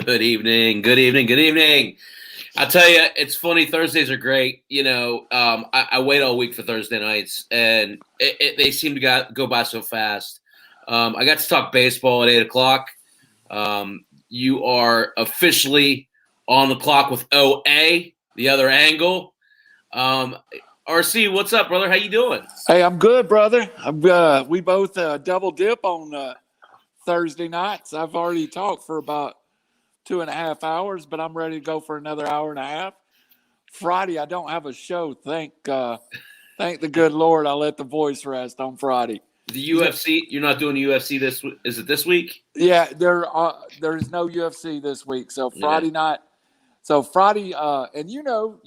Good evening. Good evening. Good evening. I'll tell you, it's funny. Thursdays are great. I wait all week for Thursday nights, and they seem to go by so fast. I got to talk baseball at 8 o'clock. You are officially on the clock with OA, the other angle. RC, what's up, brother? How you doing? Hey, I'm good, brother. We both double dip on Thursday nights. I've already talked for about 2.5 hours, but I'm ready to go for another hour and a half. Friday, I don't have a show. Thank the good Lord. I let the voice rest on Friday. The UFC, you're not doing the UFC this week? Is it this week? Yeah, there's no UFC this week. So Friday night. So Friday, and you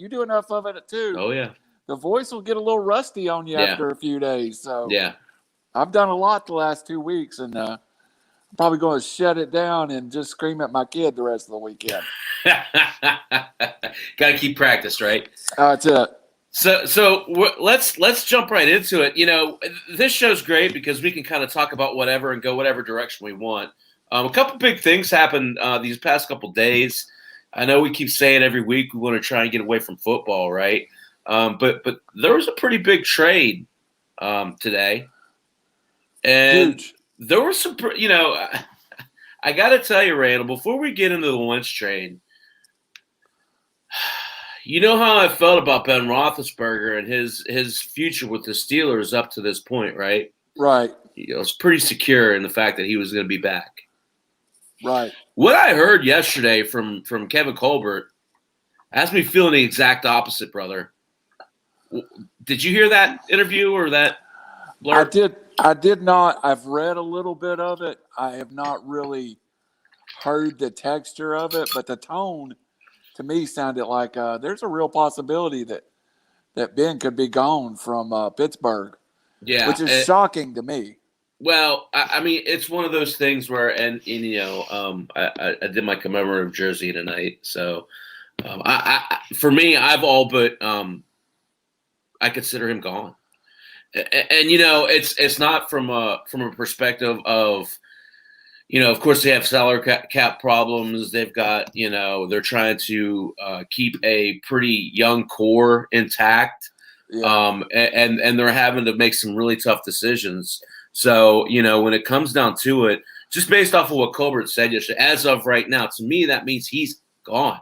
do enough of it too. Oh yeah. The voice will get a little rusty on you after a few days. So yeah, I've done a lot the last 2 weeks, and I'm probably going to shut it down and just scream at my kid the rest of the weekend. Got to keep practice, right? That's it. So let's jump right into it. This show's great because we can kind of talk about whatever and go whatever direction we want. A couple big things happened these past couple days. I know we keep saying every week we want to try and get away from football, right? But there was a pretty big trade today, and Huge. There was some. I got to tell you, Randall, before we get into the Wentz trade, you know how I felt about Ben Roethlisberger and his future with the Steelers up to this point, right? Right. I was pretty secure in the fact that he was going to be back. Right. What I heard yesterday from Kevin Colbert has me feeling the exact opposite, brother. Did you hear that interview or that blurb? I did not. I've read a little bit of it. I have not really heard the texture of it, but the tone to me sounded like there's a real possibility that Ben could be gone from Pittsburgh. Yeah, which is shocking to me. Well, I mean, it's one of those things where, I did my commemorative jersey tonight, so for me, I've all but I consider him gone. And it's not from a perspective of, of course they have salary cap problems. They've got, they're trying to keep a pretty young core intact. Yeah. And they're having to make some really tough decisions. So, when it comes down to it, just based off of what Colbert said yesterday, as of right now, to me, that means he's gone.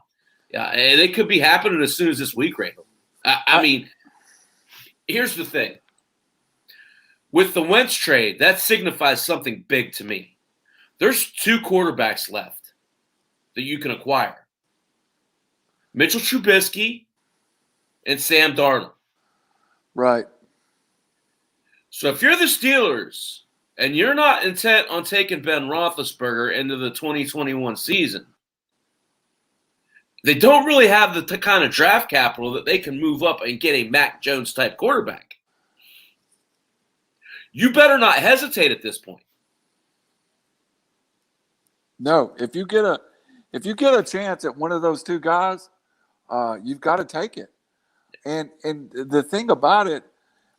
Yeah, and it could be happening as soon as this week, Randall. I mean, here's the thing. With the Wentz trade, that signifies something big to me. There's 2 quarterbacks left that you can acquire. Mitchell Trubisky and Sam Darnold. Right. So if you're the Steelers and you're not intent on taking Ben Roethlisberger into the 2021 season, they don't really have the kind of draft capital that they can move up and get a Mac Jones-type quarterback. You better not hesitate at this point. No, if you get a chance at one of those 2 guys, you've got to take it. And the thing about it,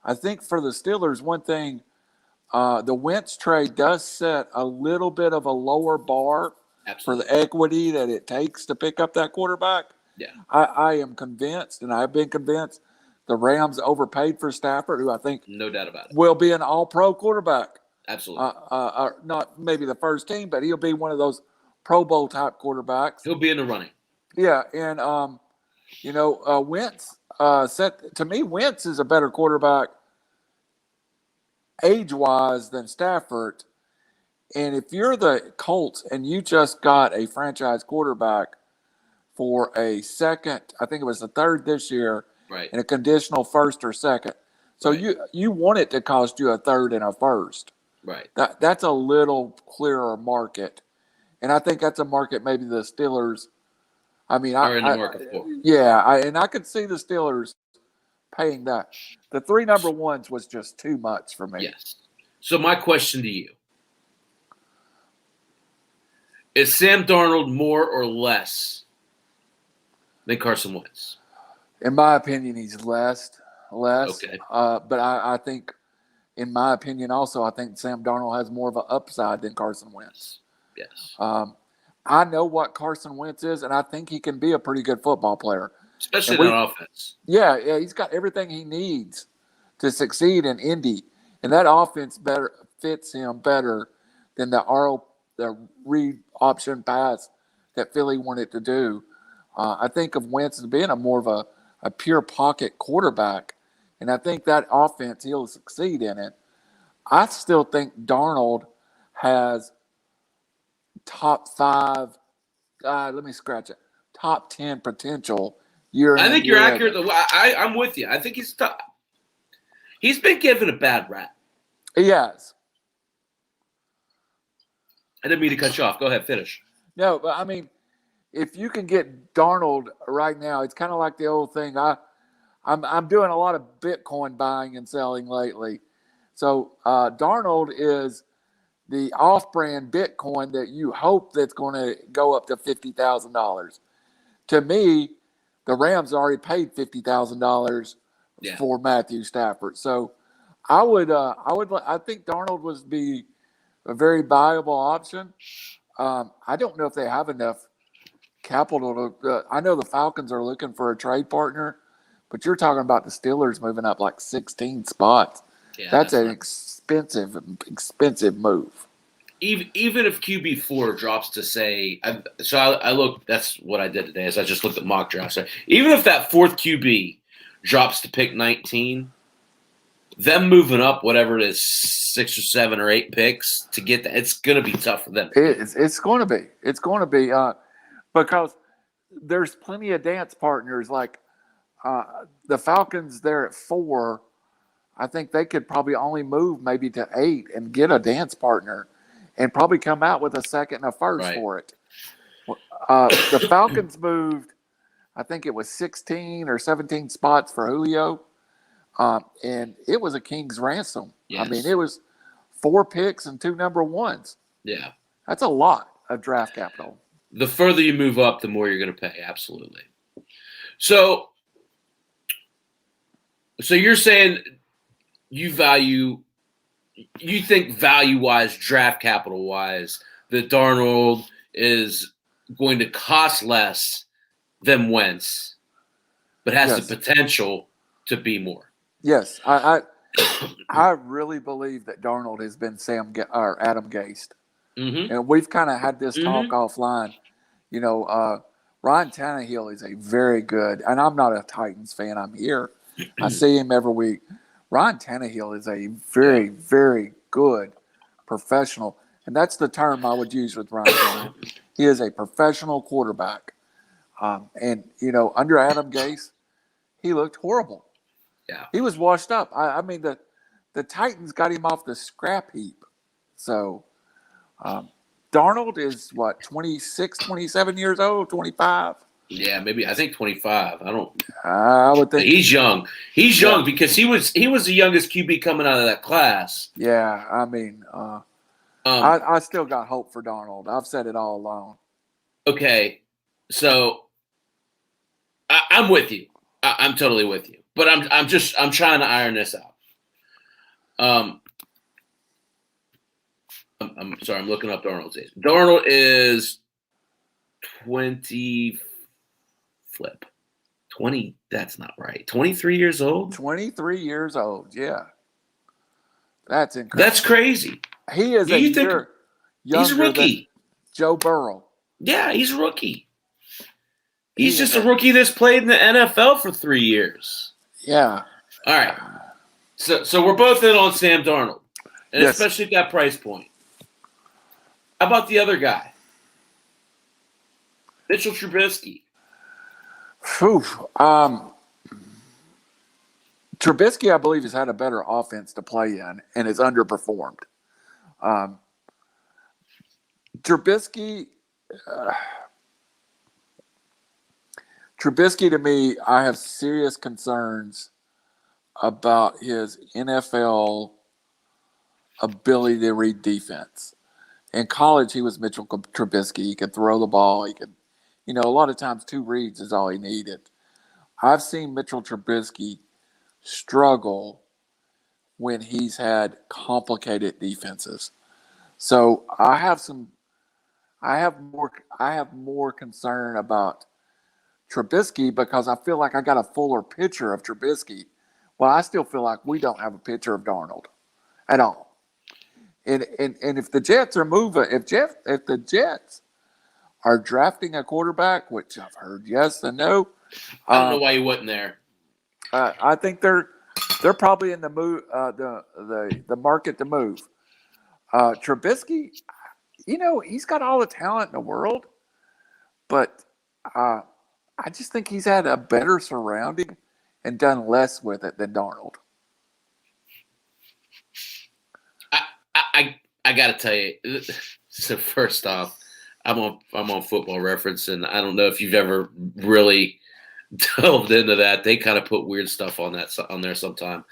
I think for the Steelers, one thing, the Wentz trade does set a little bit of a lower bar for the equity that it takes to pick up that quarterback. Yeah, I am convinced, and I've been convinced, the Rams overpaid for Stafford, who I think no doubt about it will be an all-pro quarterback. Absolutely. Not maybe the first team, but he'll be one of those Pro Bowl type quarterbacks. He'll be in the running. Yeah, and Wentz. To me, Wentz is a better quarterback age-wise than Stafford. And if you're the Colts and you just got a franchise quarterback for a second, I think it was the 3rd this year, right, and a conditional 1st or 2nd. So right. you want it to cost you a 3rd and a 1st. Right. That's a little clearer market. And I think that's a market maybe the Steelers – I mean, are in the market for. Yeah, I could see the Steelers paying that. The 3 number ones was just too much for me. Yes. So my question to you, is Sam Darnold more or less than Carson Wentz? In my opinion, he's less. Okay. But I think, in my opinion also, I think Sam Darnold has more of an upside than Carson Wentz. Yes. I know what Carson Wentz is, and I think he can be a pretty good football player. especially And in an offense. yeah, he's got everything he needs to succeed in Indy, and that offense better fits him better than the read option pass that Philly wanted to do. I think of Wentz as being a more of a pure pocket quarterback, and I think that offense he'll succeed in it. I still think Darnold has top five. Let me scratch it. Top 10 potential year in I and think you're year accurate. out. I'm with you. I think he's tough. He's been given a bad rap. He has. I didn't mean to cut you off. Go ahead, finish. No, but I mean, if you can get Darnold right now, it's kind of like the old thing. I'm doing a lot of Bitcoin buying and selling lately. So Darnold is the off-brand Bitcoin that you hope that's going to go up to $50,000. To me, the Rams already paid $50,000 for Matthew Stafford. So I think Darnold would be a very viable option. I don't know if they have enough capital to. I know the Falcons are looking for a trade partner, but you're talking about the Steelers moving up like 16 spots. Yeah, that's an expensive move. Even if QB4 drops to say, I look. That's what I did today. Is I just looked at mock drafts. So even if that fourth QB drops to pick 19, them moving up whatever it is, 6 or 7 or 8 picks to get that, it's going to be tough for them. It's going to be. It's going to be because there's plenty of dance partners like the Falcons. There at 4. I think they could probably only move maybe to 8 and get a dance partner, and probably come out with a second and a first for it. The Falcons moved, I think it was 16 or 17 spots for Julio, and it was a king's ransom. Yes. I mean, it was 4 picks and 2 number ones. Yeah. That's a lot of draft capital. The further you move up, the more you're going to pay. Absolutely. So you're saying you think value-wise, draft capital-wise, that Darnold is going to cost less than Wentz, but has the potential to be more. Yes, I really believe that Darnold has been Adam Gase. Mm-hmm. And we've kind of had this talk offline. You know, Ryan Tannehill is a very good, and I'm not a Titans fan. I'm here. I see him every week. Ryan Tannehill is a very, very good professional, and that's the term I would use with Ryan Tannehill. He is a professional quarterback. And, you know, under Adam Gase, he looked horrible. Yeah. He was washed up. I mean, the Titans got him off the scrap heap. So, Darnold is, 26, 27 years old, 25? Yeah, maybe. I think 25. I would think. He's young. He's young because he was the youngest QB coming out of that class. Yeah, I mean, I still got hope for Darnold. I've said it all along. Okay, so I'm with you. I'm totally with you. But I'm trying to iron this out. I'm sorry. I'm looking up Darnold's age. Darnold is 20. 20. That's not right. 23 years old. 23 years old. Yeah, that's incredible. That's crazy. He is a year younger he's a rookie. Than Joe Burrow. Yeah, he's a rookie. He's just a rookie that's played in the NFL for 3 years. Yeah. All right. So we're both in on Sam Darnold, and especially at that price point. How about the other guy, Mitchell Trubisky? Whew. Trubisky, I believe, has had a better offense to play in and has underperformed. Trubisky, to me, I have serious concerns about his NFL ability to read defense. In college, he was Mitchell Trubisky. He could throw the ball. He could, a lot of times 2 reads is all he needed. I've seen Mitchell Trubisky struggle when he's had complicated defenses. So I have some I have more concern about Trubisky because I feel like I got a fuller picture of Trubisky. Well, I still feel like we don't have a picture of Darnold at all. And if the Jets are moving, if the Jets are drafting a quarterback, which I've heard yes and no, I don't know why you wasn't there. I think they're probably in the move, the market to move. Trubisky, he's got all the talent in the world, but I just think he's had a better surrounding and done less with it than Darnold. I got to tell you. So first off, I'm on Football Reference, and I don't know if you've ever really delved into that. They kind of put weird stuff on there sometime.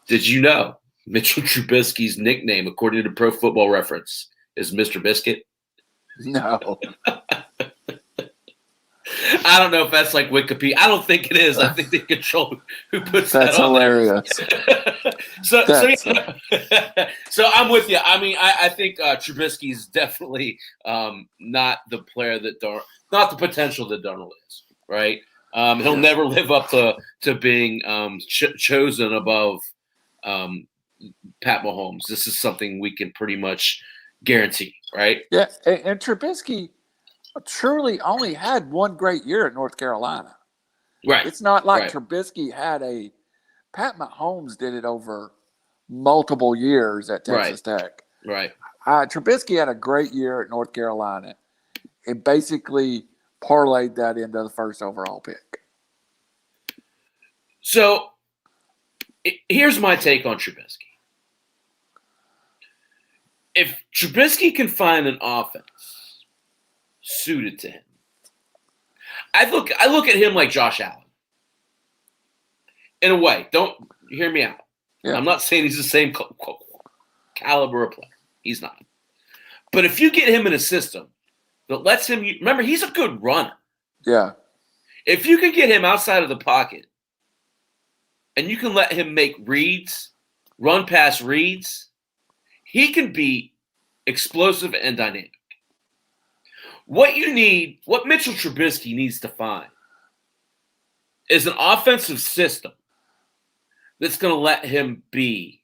Did you know Mitchell Trubisky's nickname, according to Pro Football Reference, is Mr. Biscuit? No. I don't know if that's like Wikipedia. I don't think it is. I think they control who puts that on hilarious. So I'm with you. I mean, I think Trubisky is definitely not the player that not the potential that Darnold is. Right? He'll never live up to being chosen above Pat Mahomes. This is something we can pretty much guarantee. Right? Yeah, and Trubisky truly only had one great year at North Carolina. Right. It's not like Trubisky had Pat Mahomes did it over multiple years at Texas Tech. Right. Trubisky had a great year at North Carolina and basically parlayed that into the first overall pick. So here's my take on Trubisky. If Trubisky can find an offense suited to him, I look at him like Josh Allen. In a way, don't hear me out. Yeah. I'm not saying he's the same caliber of player. He's not. But if you get him in a system that lets him – remember, he's a good runner. Yeah. If you can get him outside of the pocket and you can let him make reads, run past reads, he can be explosive and dynamic. What Mitchell Trubisky needs to find is an offensive system that's going to let him be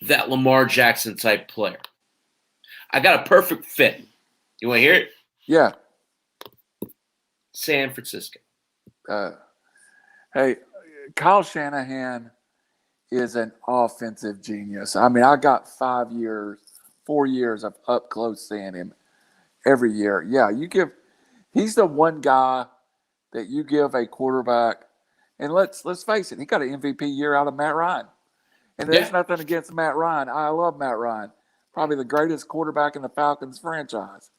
that Lamar Jackson type player. I got a perfect fit. You want to hear it? Yeah. San Francisco. Hey, Kyle Shanahan is an offensive genius. I mean, I got 4 years of up close seeing him every year. Yeah, he's the one guy that you give a quarterback, and let's face it, he got an MVP year out of Matt Ryan. And there's nothing against Matt Ryan. I love Matt Ryan. Probably the greatest quarterback in the Falcons franchise.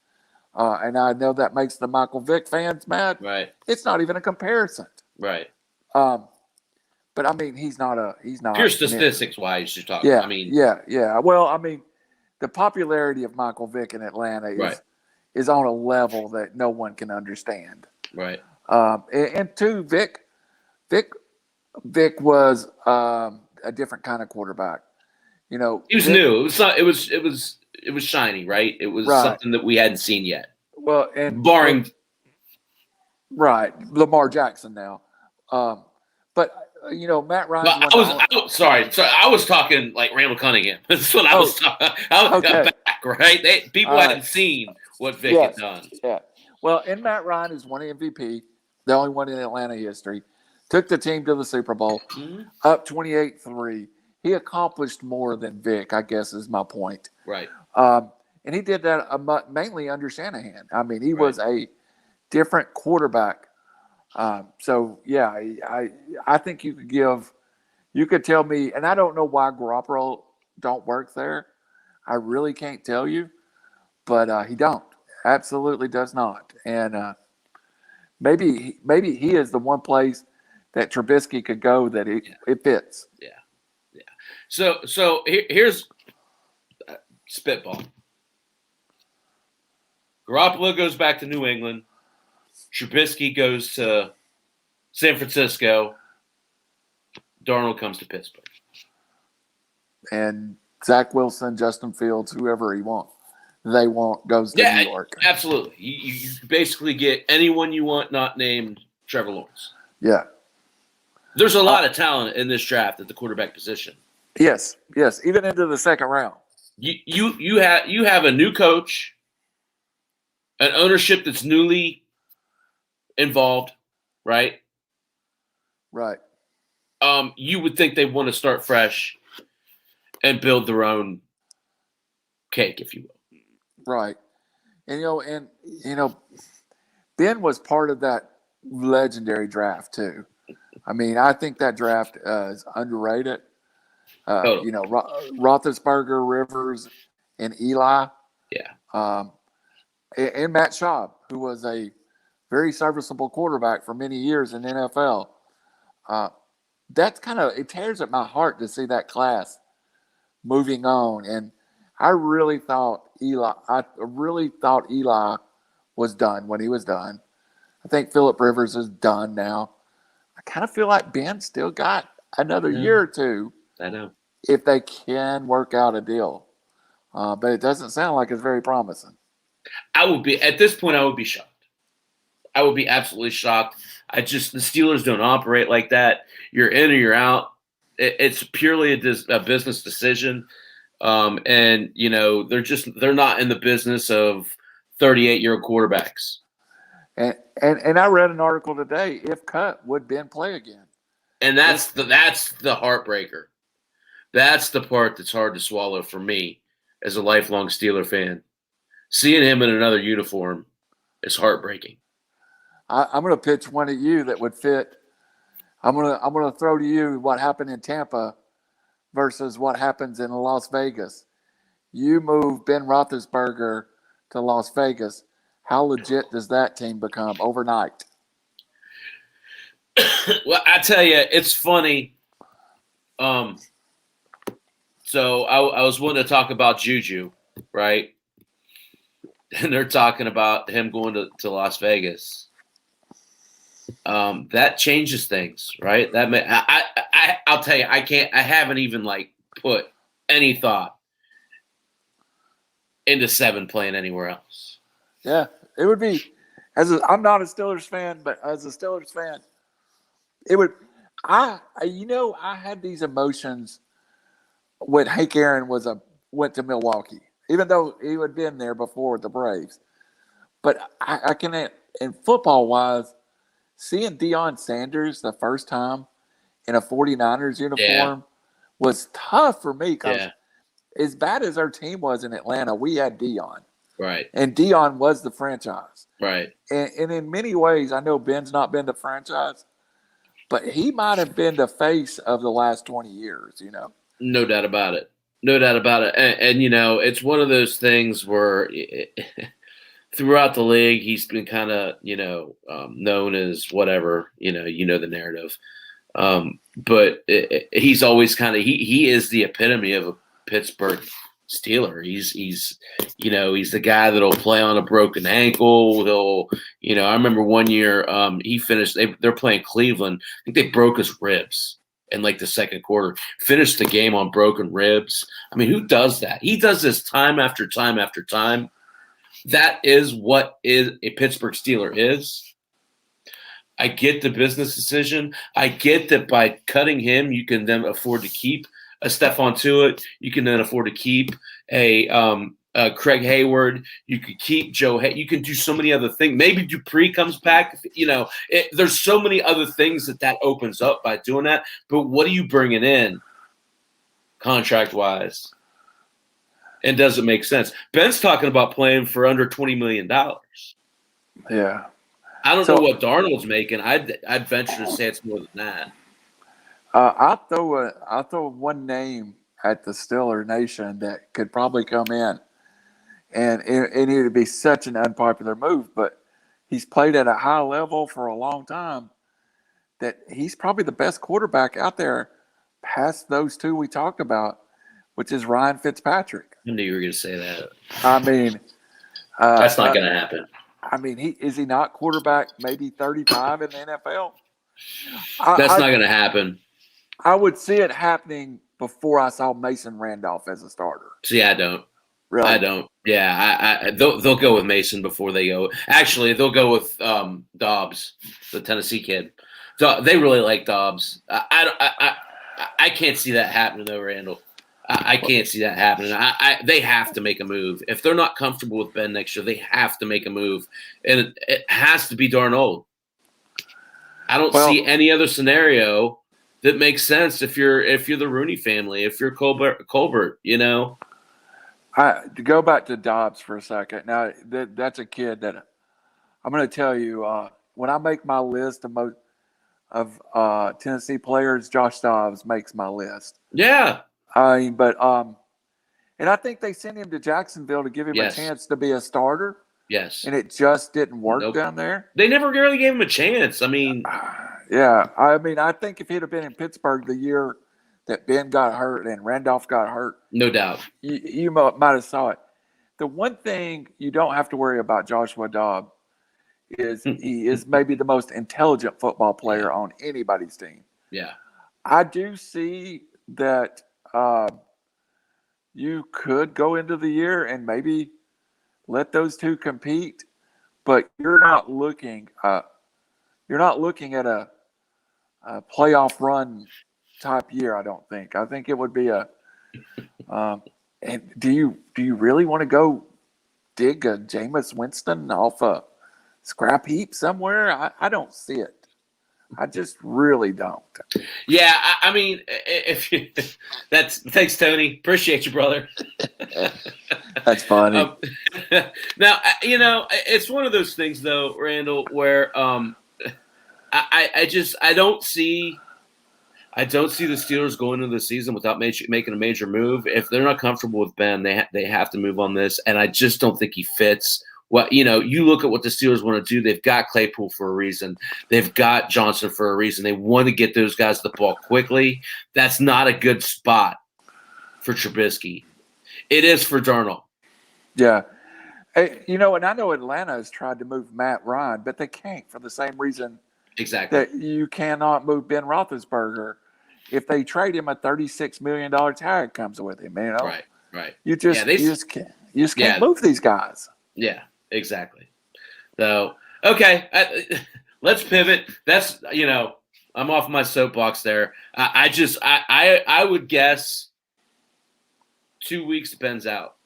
And I know that makes the Michael Vick fans mad. Right. It's not even a comparison. Right. But I mean, he's not pure statistics wise you're talking. Yeah. I mean, yeah. Well, I mean, the popularity of Michael Vick in Atlanta is on a level that no one can understand. Right. And two, Vick was a different kind of quarterback. You know, he was new. It was not. It was shiny, right? It was something that we hadn't seen yet. Well, and barring Lamar Jackson now, but you know, Matt Ryan. I was talking like Randall Cunningham. That's what I was talking. I was back, right? People hadn't seen what Vick had done. Yeah. Well, and Matt Ryan is one MVP, the only one in Atlanta history. Took the team to the Super Bowl, up 28-3. He accomplished more than Vick, I guess, is my point. Right. And he did that mainly under Shanahan. I mean, he was a different quarterback. So, yeah, I think you could tell me, and I don't know why Garoppolo don't work there. I really can't tell you, but he don't. Absolutely does not. And maybe he is the one place that Trubisky could go that it fits. Yeah. So here's spitball. Garoppolo goes back to New England. Trubisky goes to San Francisco. Darnold comes to Pittsburgh. And Zach Wilson, Justin Fields, whoever he wants. they want goes to New York. Absolutely. You basically get anyone you want not named Trevor Lawrence. Yeah. There's a lot of talent in this draft at the quarterback position. Yes, even into the second round. You have a new coach, an ownership that's newly involved, right? Right. You would think they want to start fresh and build their own cake, if you will. Right. And Ben was part of that legendary draft too. I mean, I think that draft is underrated. Totally. Roethlisberger, Rivers, and Eli. Yeah. And Matt Schaub, who was a very serviceable quarterback for many years in the NFL. That's it tears at my heart to see that class moving on. And I really thought Eli was done when he was done. I think Phillip Rivers is done now. I kind of feel like Ben still got another year or two. I know. If they can work out a deal. But it doesn't sound like it's very promising. At this point, I would be shocked. I would be absolutely shocked. The Steelers don't operate like that. You're in or you're out. It's purely a business decision. And they're not in the business of 38-year-old quarterbacks. And I read an article today. If cut, would Ben play again? And that's the heartbreaker. That's the part that's hard to swallow for me as a lifelong Steeler fan. Seeing him in another uniform is heartbreaking. I'm going to pitch one at you that would fit. I'm going to throw to you what happened in Tampa versus what happens in Las Vegas. You move Ben Roethlisberger to Las Vegas. How legit does that team become overnight? Well, I tell you, it's funny. So I was wanting to talk about Juju, right? And they're talking about him going to Las Vegas. That changes things, right? I'll tell you, I haven't even put any thought into 7 playing anywhere else. Yeah, it would be. I'm not a Steelers fan, but as a Steelers fan, it would. I had these emotions when Hank Aaron went to Milwaukee, even though he had been there before the Braves. But I can, in football wise, seeing Deion Sanders the first time in a 49ers uniform was tough for me because as bad as our team was in Atlanta, we had Deion. Right. And Deion was the franchise. Right. And in many ways, I know Ben's not been the franchise, but he might have been the face of the last 20 years, No doubt about it. No doubt about it. And it's one of those things where throughout the league, he's been kind of, known as whatever, the narrative. But he's always he is the epitome of a Pittsburgh Steeler. He's the guy that'll play on a broken ankle. I remember one year he finished, they're playing Cleveland. I think they broke his ribs in the second quarter, finished the game on broken ribs. I mean, who does that? He does this time after time after time. That is what is a Pittsburgh Steeler is. I get the business decision. I get that by cutting him, you can then afford to keep a Stephon Tuitt. You can then afford to keep a Craig Hayward. You could keep Joe. You can do so many other things. Maybe Dupree comes back. There's so many other things that opens up by doing that. But what are you bringing in contract-wise? And does it make sense? Ben's talking about playing for under $20 million. Yeah. I don't know what Darnold's making. I'd venture to say it's more than that. I'll throw one name at the Steeler Nation that could probably come in, and it would be such an unpopular move, but he's played at a high level for a long time that he's probably the best quarterback out there past those two we talked about, which is Ryan Fitzpatrick. I knew you were going to say that. I mean, that's not going to happen. I mean, is he not quarterback maybe 35 in the NFL? That's not going to happen. I would see it happening before I saw Mason Randolph as a starter. See, I don't. Really? I don't. Yeah, they'll go with Mason before they go. Actually, they'll go with Dobbs, the Tennessee kid. So they really like Dobbs. I can't see that happening though, Randall. I can't see that happening. They have to make a move. If they're not comfortable with Ben next year, they have to make a move, and it has to be Darnold. I don't see any other scenario that makes sense if you're the Rooney family, if you're Colbert, you know. To go back to Dobbs for a second. Now that's a kid that I'm going to tell you. When I make my list of Tennessee players, Josh Dobbs makes my list. Yeah. And I think they sent him to Jacksonville to give him a chance to be a starter. Yes. And it just didn't work down there. They never really gave him a chance. I mean, yeah. I mean, I think if he'd have been in Pittsburgh the year that Ben got hurt and Randolph got hurt, no doubt, you might have saw it. The one thing you don't have to worry about Joshua Dobbs is he is maybe the most intelligent football player on anybody's team. Yeah. I do see that you could go into the year and maybe let those two compete, but you're not looking at a playoff run type year. I don't think. I think it would be a. And do you really want to go dig a Jameis Winston off a scrap heap somewhere? I don't see it. I just really don't. Yeah, I mean, thanks, Tony. Appreciate you, brother. That's funny. Now, you know, it's one of those things, though, Randall, where I don't see the Steelers going into the season without making a major move. If they're not comfortable with Ben, they have to move on this, and I just don't think he fits. Well, you know, you look at what the Steelers want to do. They've got Claypool for a reason. They've got Johnson for a reason. They want to get those guys the ball quickly. That's not a good spot for Trubisky. It is for Darnold. Yeah. Hey, you know, and I know Atlanta has tried to move Matt Ryan, but they can't for the same reason that you cannot move Ben Roethlisberger. If they trade him, a $36 million tag comes with him. You know, right. You just can't move these guys. Yeah, exactly. So, okay, let's pivot. That's, you know, I'm off my soapbox there. I would guess 2 weeks Ben's out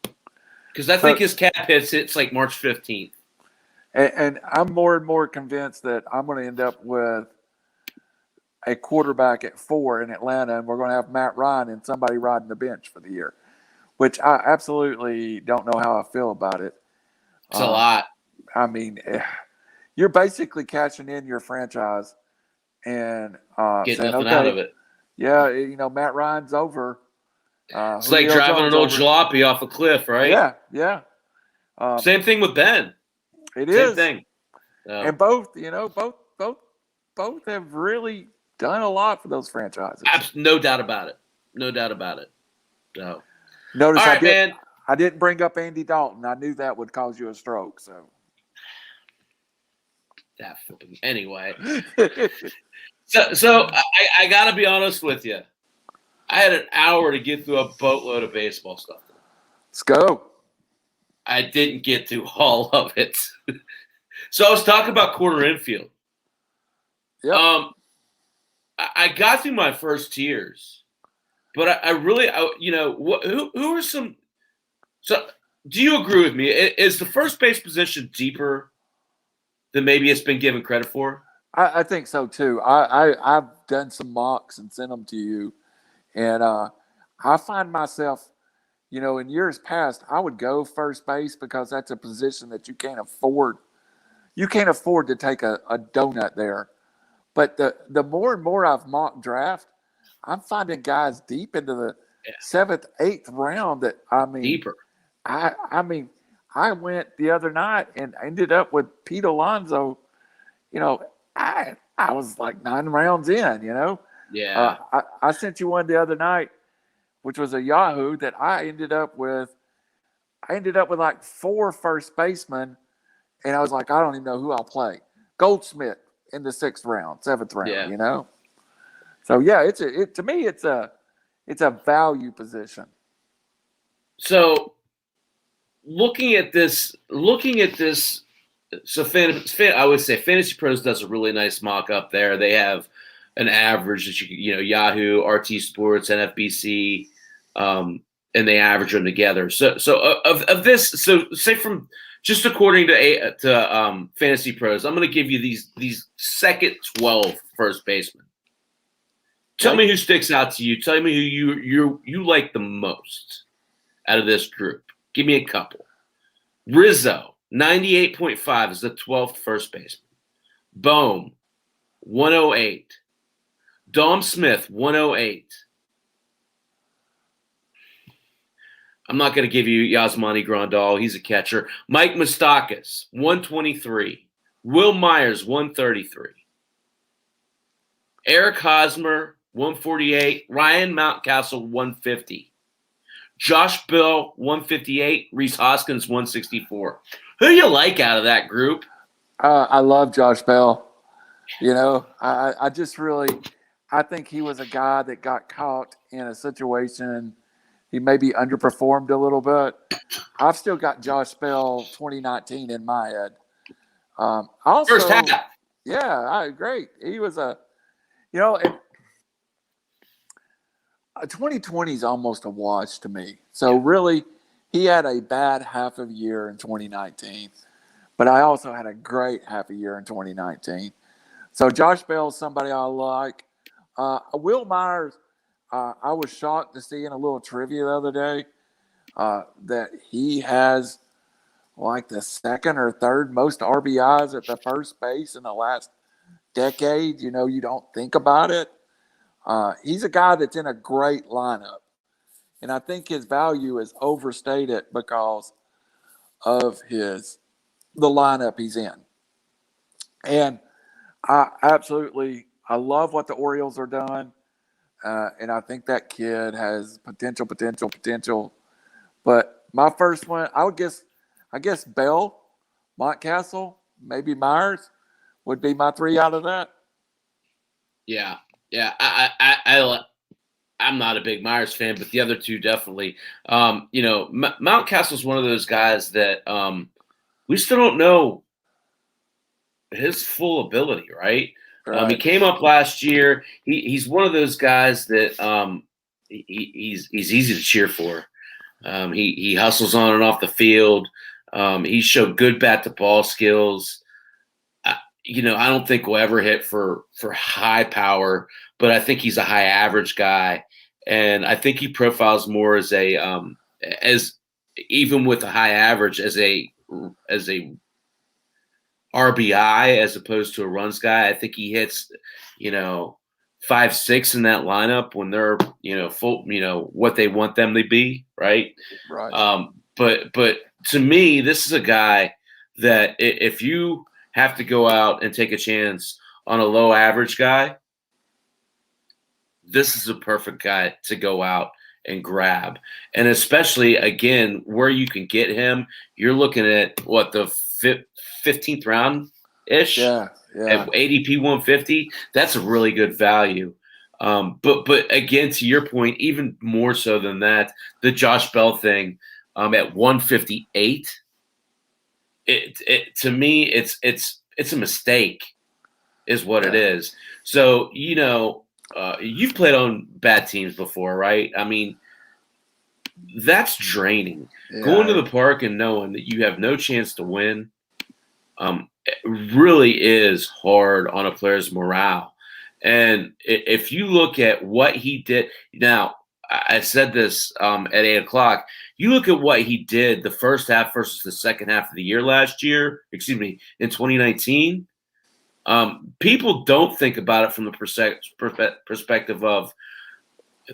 because I think his cap hits like March 15th. And I'm more and more convinced that I'm going to end up with a quarterback at 4 in Atlanta, and we're going to have Matt Ryan and somebody riding the bench for the year, which I absolutely don't know how I feel about it. It's a lot. I mean, you're basically cashing in your franchise and getting nothing out of it. Yeah, you know, Matt Ryan's over. It's like driving an old jalopy off a cliff, right? Yeah. Same thing with Ben. Same thing. And both have really done a lot for those franchises. No doubt about it. So. Notice all right, man. I didn't bring up Andy Dalton. I knew that would cause you a stroke. So, anyway. so I got to be honest with you. I had an hour to get through a boatload of baseball stuff. Let's go. I didn't get through all of it. So I was talking about corner infield. Yep. I got through my first tiers, but I really, you know, who are some? So, do you agree with me? Is the first base position deeper than maybe it's been given credit for? I think so too. I've done some mocks and sent them to you, and I find myself, you know, in years past, I would go first base because that's a position that you can't afford. You can't afford to take a donut there. But the more and more I've mock draft, I'm finding guys deep into the 7th, 8th round that, I mean, deeper. I mean, I went the other night and ended up with Pete Alonso. You know, I was like 9 rounds in, you know. Yeah. I sent you one the other night, which was a Yahoo that I ended up with like 4 first basemen, and I was like, I don't even know who I'll play. Goldschmidt in the 6th round, 7th round, you know. So yeah, to me it's a value position. So looking at this, so I would say Fantasy Pros does a really nice mock up there. They have an average that Yahoo, RT Sports, NFBC, and they average them together. So of this, so say from just according to Fantasy Pros, I'm going to give you these second 12 first basemen. Tell me who sticks out to you. Tell me who you like the most out of this group. Give me a couple. Rizzo, 98.5 is the 12th first baseman. Bohm, 108. Dom Smith, 108. I'm not going to give you Yasmani Grandal. He's a catcher. Mike Moustakas, 123. Will Myers, 133. Eric Hosmer, 148. Ryan Mountcastle, 150. Josh Bell, 158. Rhys Hoskins, 164. Who do you like out of that group? I love Josh Bell. I just really – I think he was a guy that got caught in a situation he maybe underperformed a little bit. I've still got Josh Bell 2019 in my head. Also, first half. Yeah, great. He was and 2020 is almost a wash to me. So really, he had a bad half of year in 2019, but I also had a great half a year in 2019. So Josh Bell is somebody I like. Will Myers, I was shocked to see in a little trivia the other day that he has like the second or third most RBIs at the first base in the last decade. You don't think about it. He's a guy that's in a great lineup. And I think his value is overstated because of the lineup he's in. And I love what the Orioles are doing. And I think that kid has potential. But my first one, I guess Bell, Montcastle, maybe Myers would be my three out of that. Yeah. I'm not a big Myers fan, but the other two definitely. Mountcastle's one of those guys that we still don't know his full ability, right? Right. He came up last year. He's one of those guys that he's easy to cheer for. He hustles on and off the field. He showed good bat to ball skills. I don't think we'll ever hit for high power, but I think he's a high average guy, and I think he profiles more as as even with a high average as a RBI as opposed to a runs guy. I think he hits 5-6 in that lineup when they're full what they want them to be, right? Right. But to me, this is a guy that if you have to go out and take a chance on a low average guy, this is a perfect guy to go out and grab. And especially, again, where you can get him, you're looking at what, the 15th round-ish? Yeah. At ADP 150, that's a really good value. But again, to your point, even more so than that, the Josh Bell thing at 158, to me, it's a mistake, is what it is. So you've played on bad teams before, right? I mean, that's draining. Yeah. Going to the park and knowing that you have no chance to win, it really is hard on a player's morale. And if you look at what he did, now I said this at 8 o'clock. You look at what he did the first half versus the second half of the year in 2019. People don't think about it from the perspective of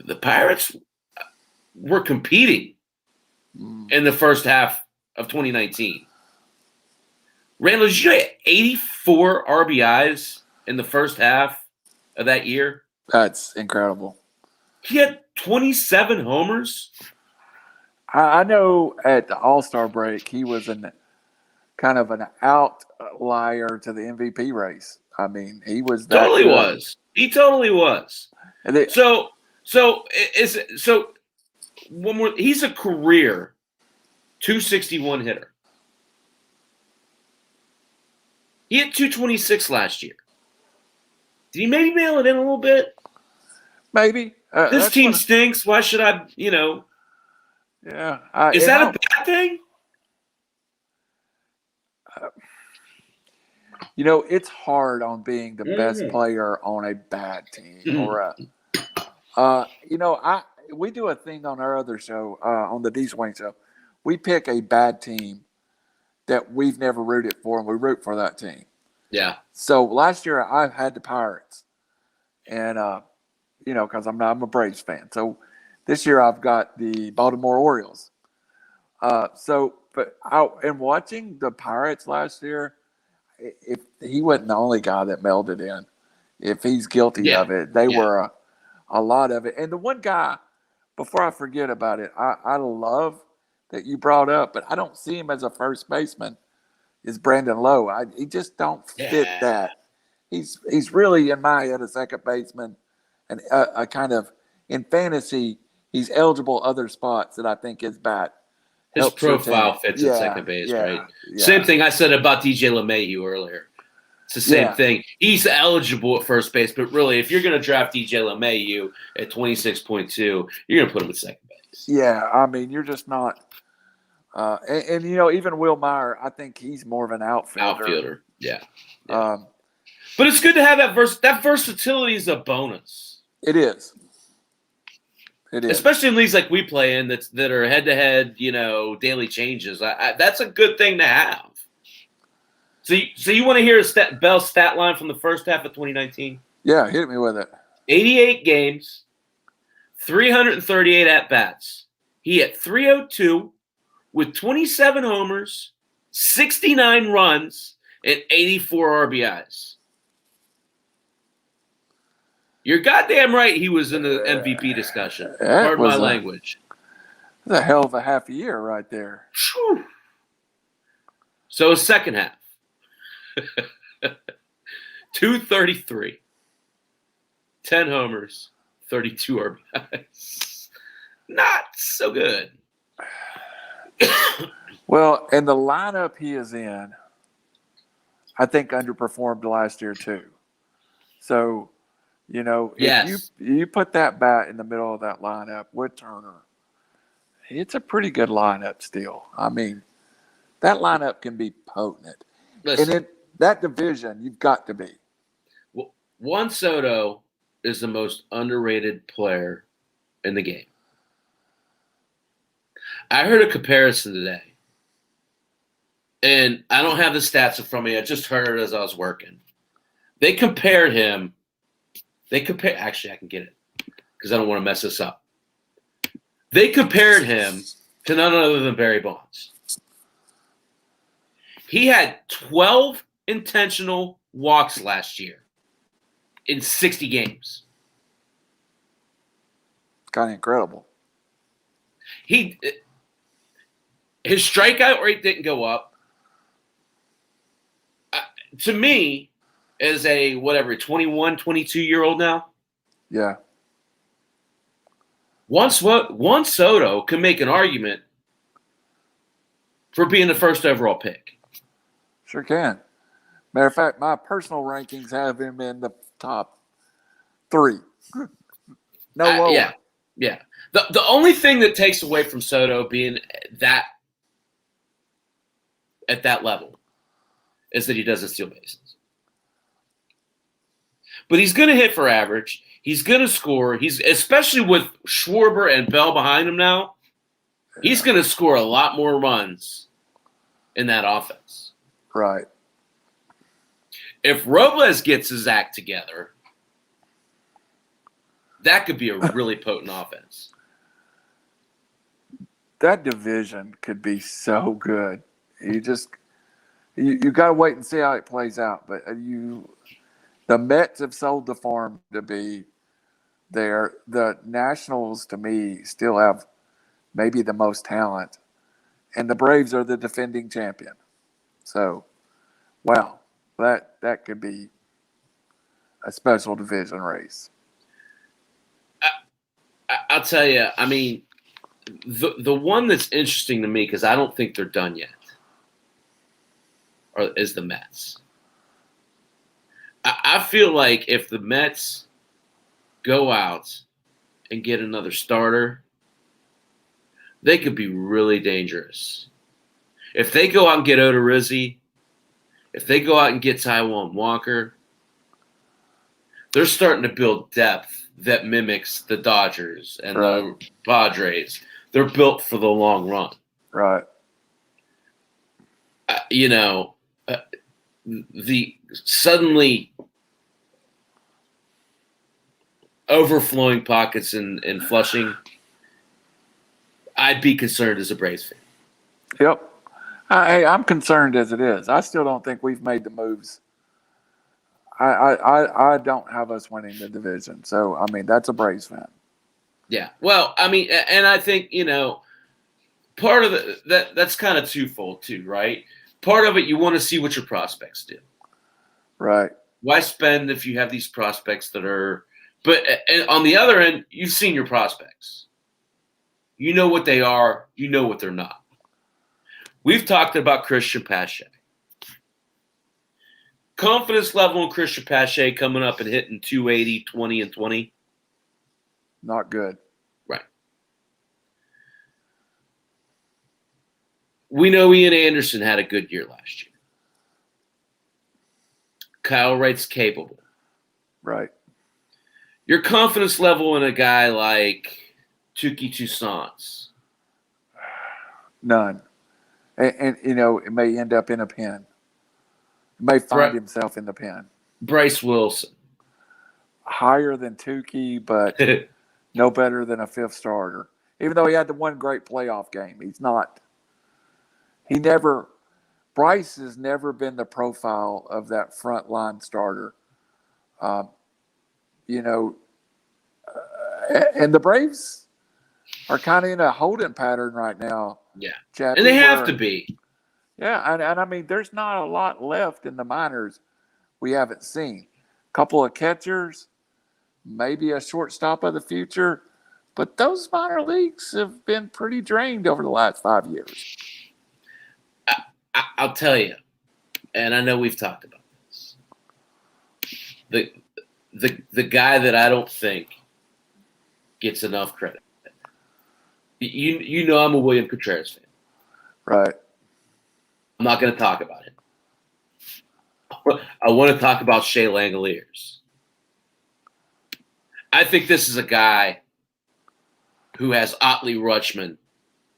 the Pirates were competing in the first half of 2019. Randall, did you get 84 RBIs in the first half of that year? That's incredible. He had 27 homers. I know at the All-Star break, he was kind of an outlier to the MVP race. I mean, he was that totally good. was. He totally was. So one more. He's a career 261 hitter. He hit 226 last year. Did he maybe mail it in a little bit? Maybe. This team stinks. Why should I, Yeah. Is that a bad thing? It's hard on being the best player on a bad team or we do a thing on our other show, on the D Swain show. We pick a bad team that we've never rooted for, and we root for that team. Yeah. So last year I had the Pirates, and because I'm a Braves fan. So this year I've got the Baltimore Orioles. And watching the Pirates last year, if he wasn't the only guy that mailed it in, if he's guilty of it, they were a lot of it. And the one guy, before I forget about it, I love that you brought up, but I don't see him as a first baseman, is Brandon Lowe. He just don't fit that. He's really, in my head, a second baseman, and a kind of, in fantasy, he's eligible other spots that I think his bat his profile fits at second base, right? Yeah. Same thing I said about DJ LeMahieu earlier. It's the same thing. He's eligible at first base, but really, if you're going to draft DJ LeMahieu at 26.2, you're going to put him at second base. Yeah, I mean, you're just not. Even Will Meyer, I think he's more of an outfielder. Yeah. But it's good to have that versatility is a bonus. It is. It is. Especially in leagues like we play in that are head-to-head, daily changes. That's a good thing to have. So you want to hear Bell's stat line from the first half of 2019? Yeah, hit me with it. 88 games, 338 at-bats. He hit 302 with 27 homers, 69 runs, and 84 RBIs. You're goddamn right he was in the MVP discussion. Pardon my language. That's a hell of a half a year right there. Whew. So his second half. 233. 10 homers, 32 RBIs. Not so good. Well, and the lineup he is in, I think underperformed last year too. So, if you put that bat in the middle of that lineup with Turner, it's a pretty good lineup still. I mean, that lineup can be potent. Listen, and in that division, you've got to be. Juan Soto is the most underrated player in the game. I heard a comparison today, and I don't have the stats in front of me. I just heard it as I was working. They compared him. Actually, I can get it because I don't want to mess this up. They compared him to none other than Barry Bonds. He had 12 intentional walks last year in 60 games. Kind of incredible. His strikeout rate didn't go up. To me, as a 21, 22-year-old now. Yeah. Juan Soto can make an argument for being the first overall pick. Sure can. Matter of fact, my personal rankings have him in the top 3. No lower. Yeah. The only thing that takes away from Soto being at that level is that he doesn't steal bases. But he's going to hit for average. He's going to score. He's especially with Schwarber and Bell behind him now. He's going to score a lot more runs in that offense. Right. If Robles gets his act together, that could be a really potent offense. That division could be so good. You got to wait and see how it plays out. But the Mets have sold the farm to be there. The Nationals, to me, still have maybe the most talent. And the Braves are the defending champion. So, wow, that could be a special division race. I'll tell you, I mean, the one that's interesting to me, because I don't think they're done yet, is the Mets. I feel like if the Mets go out and get another starter, they could be really dangerous. If they go out and get Odorizzi, if they go out and get Taijuan Walker, they're starting to build depth that mimics the Dodgers and the Padres. They're built for the long run. Right. The suddenly overflowing pockets in Flushing, I'd be concerned as a Braves fan. Yep. I'm concerned as it is. I still don't think we've made the moves. I don't have us winning the division. So, I mean, that's a Braves fan. Yeah. Well, I mean, and I think, part of that's kind of twofold too, right? Part of it, you want to see what your prospects do. Right. Why spend if you have these prospects that are – but on the other end, you've seen your prospects. You know what they are. You know what they're not. We've talked about Christian Pache. Confidence level in Christian Pache coming up and hitting 280, 20, and 20. Not good. Right. We know Ian Anderson had a good year last year. Kyle Wright's capable. Right. Your confidence level in a guy like Tuki Toussaint? None. And it may end up in a pen. It may find himself in the pen. Bryce Wilson. Higher than Tukey, but no better than a fifth starter. Even though he had the one great playoff game, Bryce has never been the profile of that front line starter. And the Braves are kind of in a holding pattern right now. Yeah. Chappy, and they have to be. Yeah, and I mean, there's not a lot left in the minors we haven't seen. A couple of catchers, maybe a shortstop of the future, but those minor leagues have been pretty drained over the last 5 years. I'll tell you, and I know we've talked about this. The guy that I don't think gets enough credit. You know I'm a William Contreras fan. Right. I'm not going to talk about him. I want to talk about Shea Langoliers. I think this is a guy who has Otley Rutschman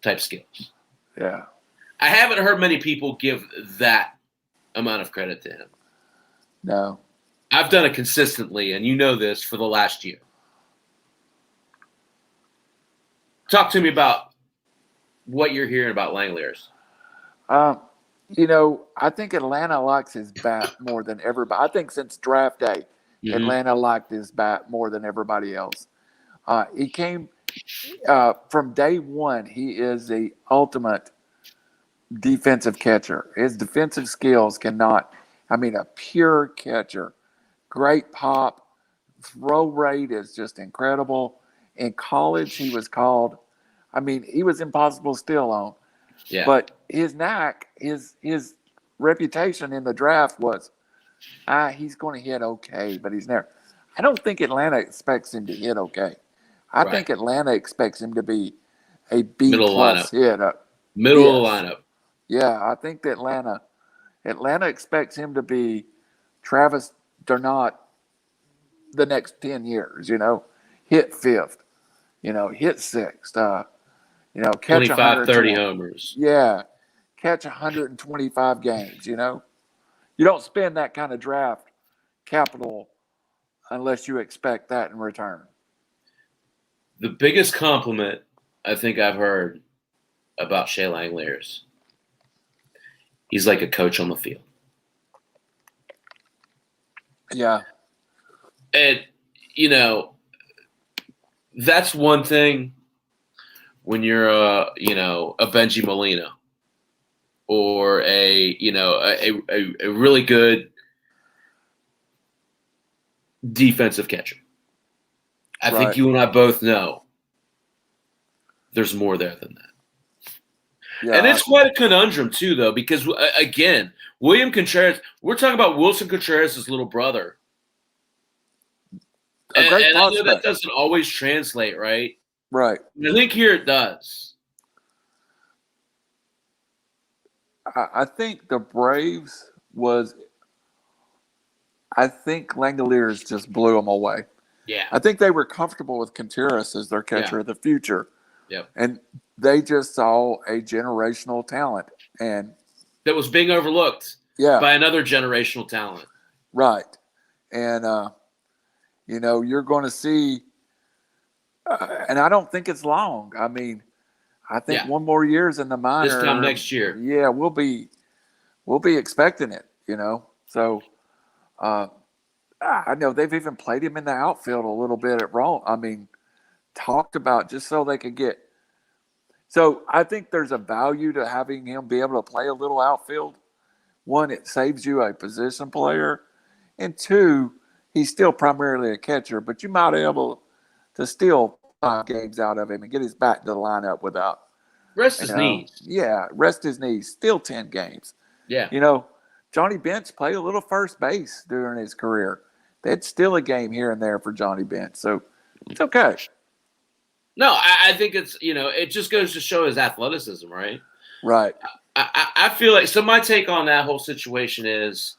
type skills. Yeah. I haven't heard many people give that amount of credit to him. No. I've done it consistently, and you know this, for the last year. Talk to me about what you're hearing about Langoliers. I think Atlanta likes his bat more than everybody. I think since draft day, Atlanta liked his bat more than everybody else. He came from day one. He is the ultimate defensive catcher. His defensive skills a pure catcher. Great pop. Throw rate is just incredible. In college, he was called, he was impossible still on. Yeah. But his knack, his reputation in the draft was, he's going to hit okay, but he's never. I don't think Atlanta expects him to hit okay. I think Atlanta expects him to be a B-plus hitter. Middle of the lineup. Yeah, I think that Atlanta expects him to be Travis Darnot the next 10 years, hit fifth, hit sixth, catch 25, 30 homers. Yeah, catch 125 games, You don't spend that kind of draft capital unless you expect that in return. The biggest compliment I think I've heard about Shea Langoliers, he's like a coach on the field. Yeah. And, that's one thing when you're a Benji Molina or a really good defensive catcher. I think you and I both know there's more there than that. Yeah, And it's quite a conundrum too, though, because again, William Contreras, we're talking about Wilson Contreras' little brother. a great And I know that prospect. doesn't always translate, right? Right. I think here it does. I think the Braves was. I think Langoliers just blew them away. Yeah. I think they were comfortable with Contreras as their catcher of the future. Yep. And they just saw a generational talent. And that was being overlooked by another generational talent. Right. And, you're going to see, and I don't think it's long. I mean, I think one more year's in the minor. This time next year. Yeah, we'll be expecting it, So, I know they've even played him in the outfield a little bit at Rome. I mean, talked about just so they could get. So I think there's a value to having him be able to play a little outfield. One, it saves you a position player. And two, he's still primarily a catcher, but you might be able to steal 5 games out of him and get his back to the lineup without. Rest his knees. Yeah, rest his knees. Still 10 games. Yeah. Johnny Bench played a little first base during his career. That's still a game here and there for Johnny Bench. So it's okay. No, I think it's, it just goes to show his athleticism, right? Right. I feel like, so my take on that whole situation is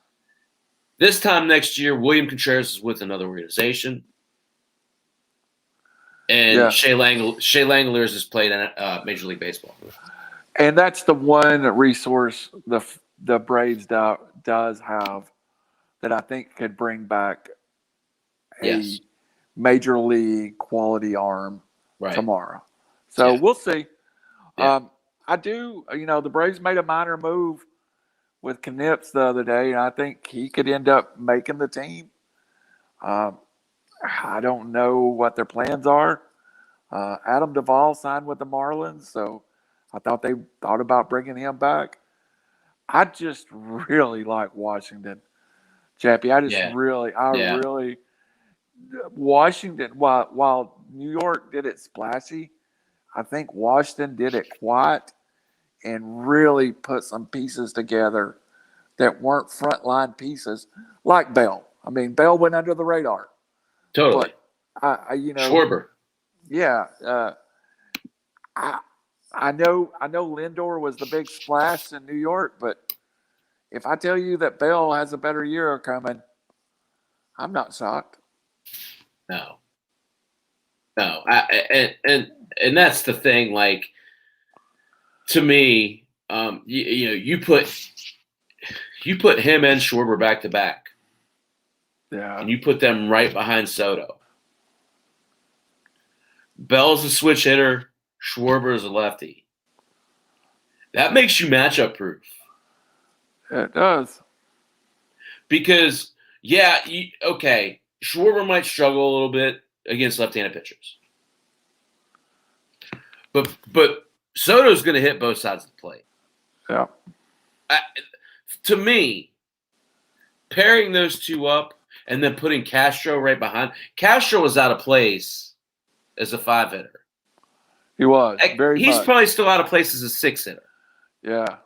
this time next year, William Contreras is with another organization. And Shea Langoliers has played in Major League Baseball. And that's the one resource the Braves does have that I think could bring back a major league quality arm tomorrow. So we'll see. Yeah. I do, the Braves made a minor move with Knips the other day, and I think he could end up making the team. I don't know what their plans are. Adam Duvall signed with the Marlins, so I thought they thought about bringing him back. I just really like Washington, Chappy. Really, Washington. While New York did it splashy, I think Washington did it quiet and really put some pieces together that weren't frontline pieces, like Bell. I mean, Bell went under the radar. Totally. But Schwarber. Yeah. I know Lindor was the big splash in New York, but if I tell you that Bell has a better year coming, I'm not shocked. No. And that's the thing. Like, to me, you put him and Schwarber back to back. Yeah. And you put them right behind Soto. Bell's a switch hitter. Schwarber is a lefty. That makes you matchup proof. It does. Because, Schwarber might struggle a little bit against left-handed pitchers. But Soto's going to hit both sides of the plate. Yeah. To me, pairing those two up and then putting Castro right behind. Castro was out of place as a 5-hitter. He was. He's probably still out of place as a 6-hitter. Yeah.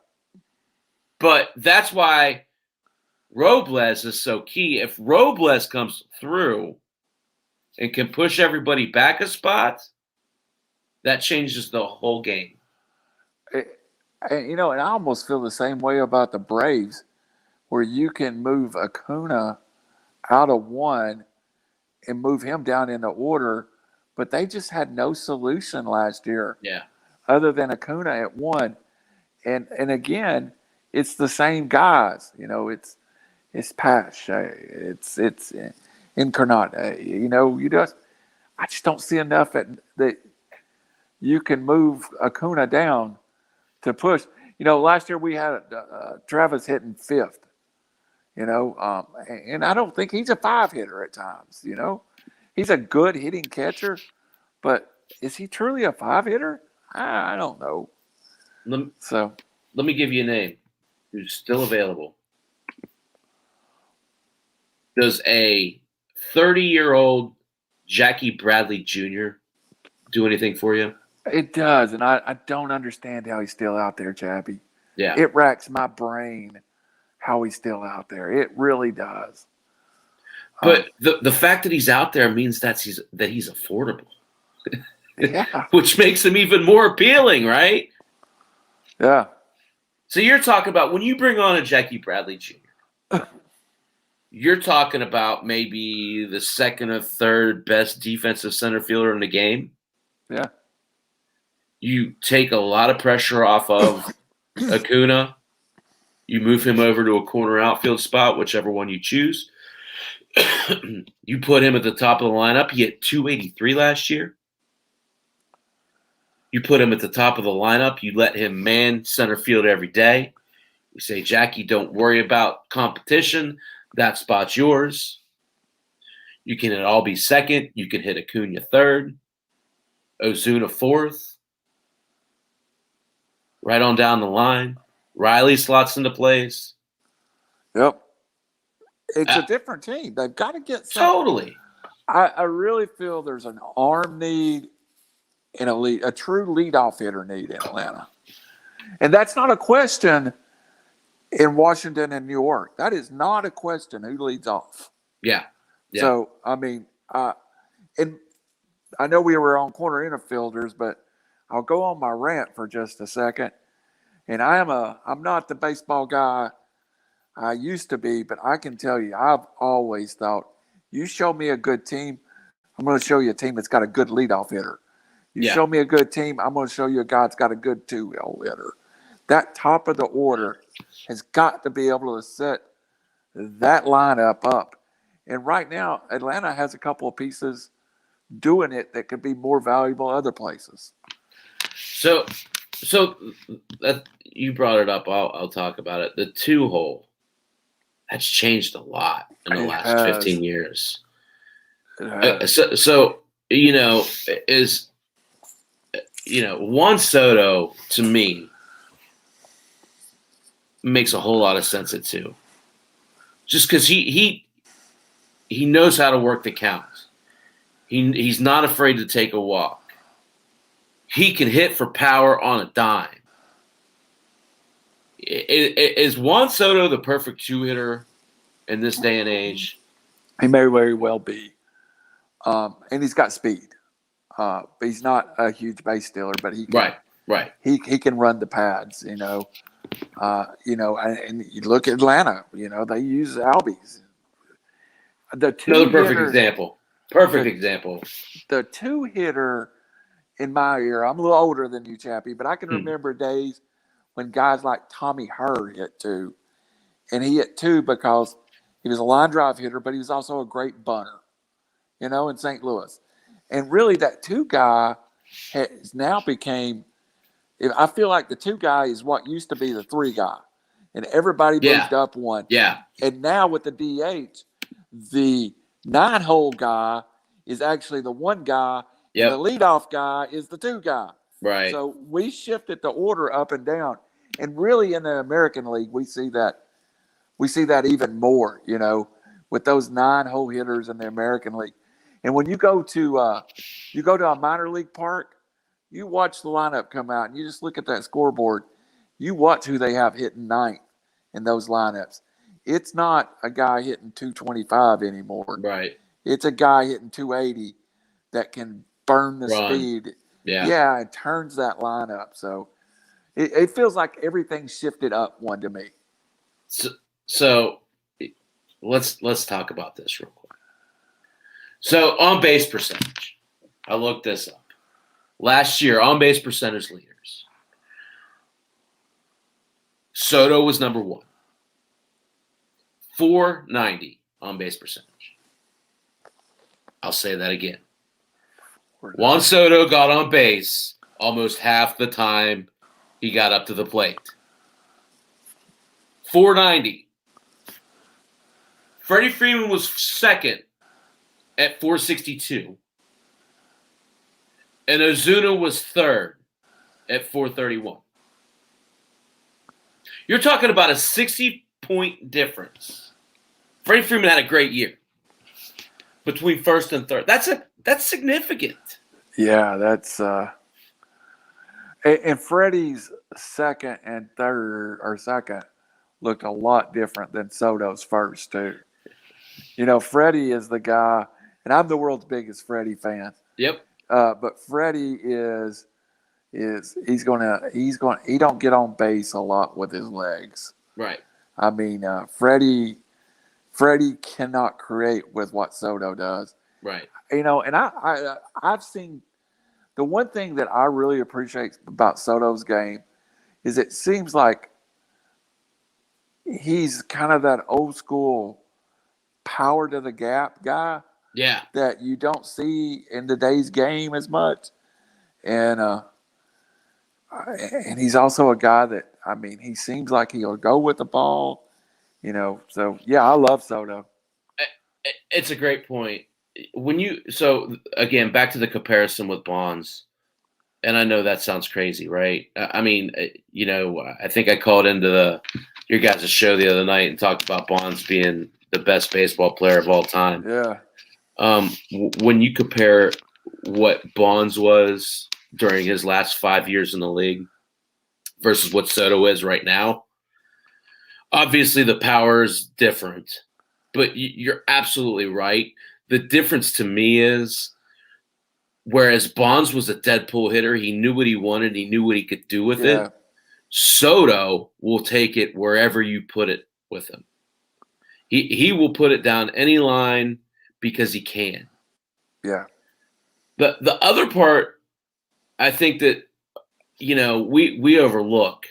But that's why Robles is so key. If Robles comes through and can push everybody back a spot, that changes the whole game. And I almost feel the same way about the Braves, where you can move Acuna out of 1 and move him down in the order, but they just had no solution last year. Yeah. Other than Acuna at 1. And again, it's the same guys. It's Pash, it's Incarnate. I just don't see enough that you can move Acuna down to push. Last year we had Travis hitting 5th. And I don't think he's a 5-hitter at times. He's a good hitting catcher, but is he truly a 5-hitter? I don't know. Let me give you a name who's still available. Does a 30-year-old Jackie Bradley Jr. do anything for you? It does, and I don't understand how he's still out there, Chappy. Yeah. It racks my brain how he's still out there. It really does. But the fact that he's out there means that he's affordable. Yeah. Which makes him even more appealing, right? Yeah. So you're talking about when you bring on a Jackie Bradley Jr., you're talking about maybe the second or third best defensive center fielder in the game. Yeah. You take a lot of pressure off of Acuna. You move him over to a corner outfield spot, whichever one you choose. You put him at the top of the lineup. He hit 283 last year. You put him at the top of the lineup. You let him man center field every day. You say, Jackie, don't worry about competition. That spot's yours. You can hit Albie second. You can hit Acuna third. Ozuna fourth. Right on down the line. Riley slots into place. Yep. It's a different team. They've got to get some. Totally. I really feel there's an arm need and a true leadoff hitter need in Atlanta. And that's not a question in Washington and New York. That is not a question who leads off. Yeah. So, I mean, and I know we were on corner infielders, but I'll go on my rant for just a second. And I'm not the baseball guy I used to be, but I can tell you, I've always thought, you show me a good team, I'm going to show you a team that's got a good leadoff hitter. You show me a good team, I'm going to show you a guy that's got a good two-hole hitter. That top of the order has got to be able to set that lineup up. And right now, Atlanta has a couple of pieces doing it that could be more valuable other places. So that you brought it up. I'll talk about it. The two-hole, that's changed a lot in the last 15 years. So Juan Soto to me makes a whole lot of sense at two, just because he knows how to work the count. He's not afraid to take a walk. He can hit for power on a dime. Is Juan Soto the perfect two-hitter in this day and age? He may very well be. And he's got speed. But he's not a huge base stealer, but he can, right. He can run the pads, and you look at Atlanta, they use Albies. Another perfect example. Example. The two-hitter in my era, I'm a little older than you, Chappy, but I can remember days when guys like Tommy Hurd hit two. And he hit two because he was a line drive hitter, but he was also a great bunter, in St. Louis. And really that two guy has now became – I feel like the two guy is what used to be the three guy. And everybody moved up one. Yeah. And now with the DH, the 9-hole guy is actually the one guy. Yep. And the leadoff guy is the two guy. Right. So we shifted the order up and down. And really in the American League, we see that even more, with those 9-hole hitters in the American League. And when you go to a minor league park, you watch the lineup come out and you just look at that scoreboard. You watch who they have hitting ninth in those lineups. It's not a guy hitting 225 anymore. Right. It's a guy hitting 280 that can burn the speed. Yeah, it turns that lineup. So it feels like everything's shifted up one to me. So let's talk about this real quick. So on base percentage, I looked this up. Last year, on base percentage leaders, Soto was number one. 490 on base percentage. I'll say that again. Juan Soto got on base almost half the time he got up to the plate. 490. Freddie Freeman was second at 462. And Ozuna was third at 431. You're talking about a 60-point difference. Freddie Freeman had a great year between first and third. That's significant. Yeah, that's And Freddie's second and third or second looked a lot different than Soto's first too. Freddie is the guy, and I'm the world's biggest Freddie fan. Yep. But Freddie he don't get on base a lot with his legs. Right. I mean, Freddie cannot create with what Soto does. Right. And I've seen the one thing that I really appreciate about Soto's game is it seems like he's kind of that old school power to the gap guy. Yeah. That you don't see in today's game as much. And he's also a guy that, I mean, he seems like he'll go with the ball, So, yeah, I love Soto. It's a great point. So again, back to the comparison with Bonds, and I know that sounds crazy, right? I mean, I think I called into your guys' show the other night and talked about Bonds being the best baseball player of all time. Yeah. When you compare what Bonds was during his last 5 years in the league versus what Soto is right now, obviously the power is different, but you're absolutely right. The difference to me is, whereas Bonds was a Deadpool hitter, he knew what he wanted, he knew what he could do with it. Soto will take it wherever you put it with him. He will put it down any line because he can. Yeah. But the other part, I think that we overlook.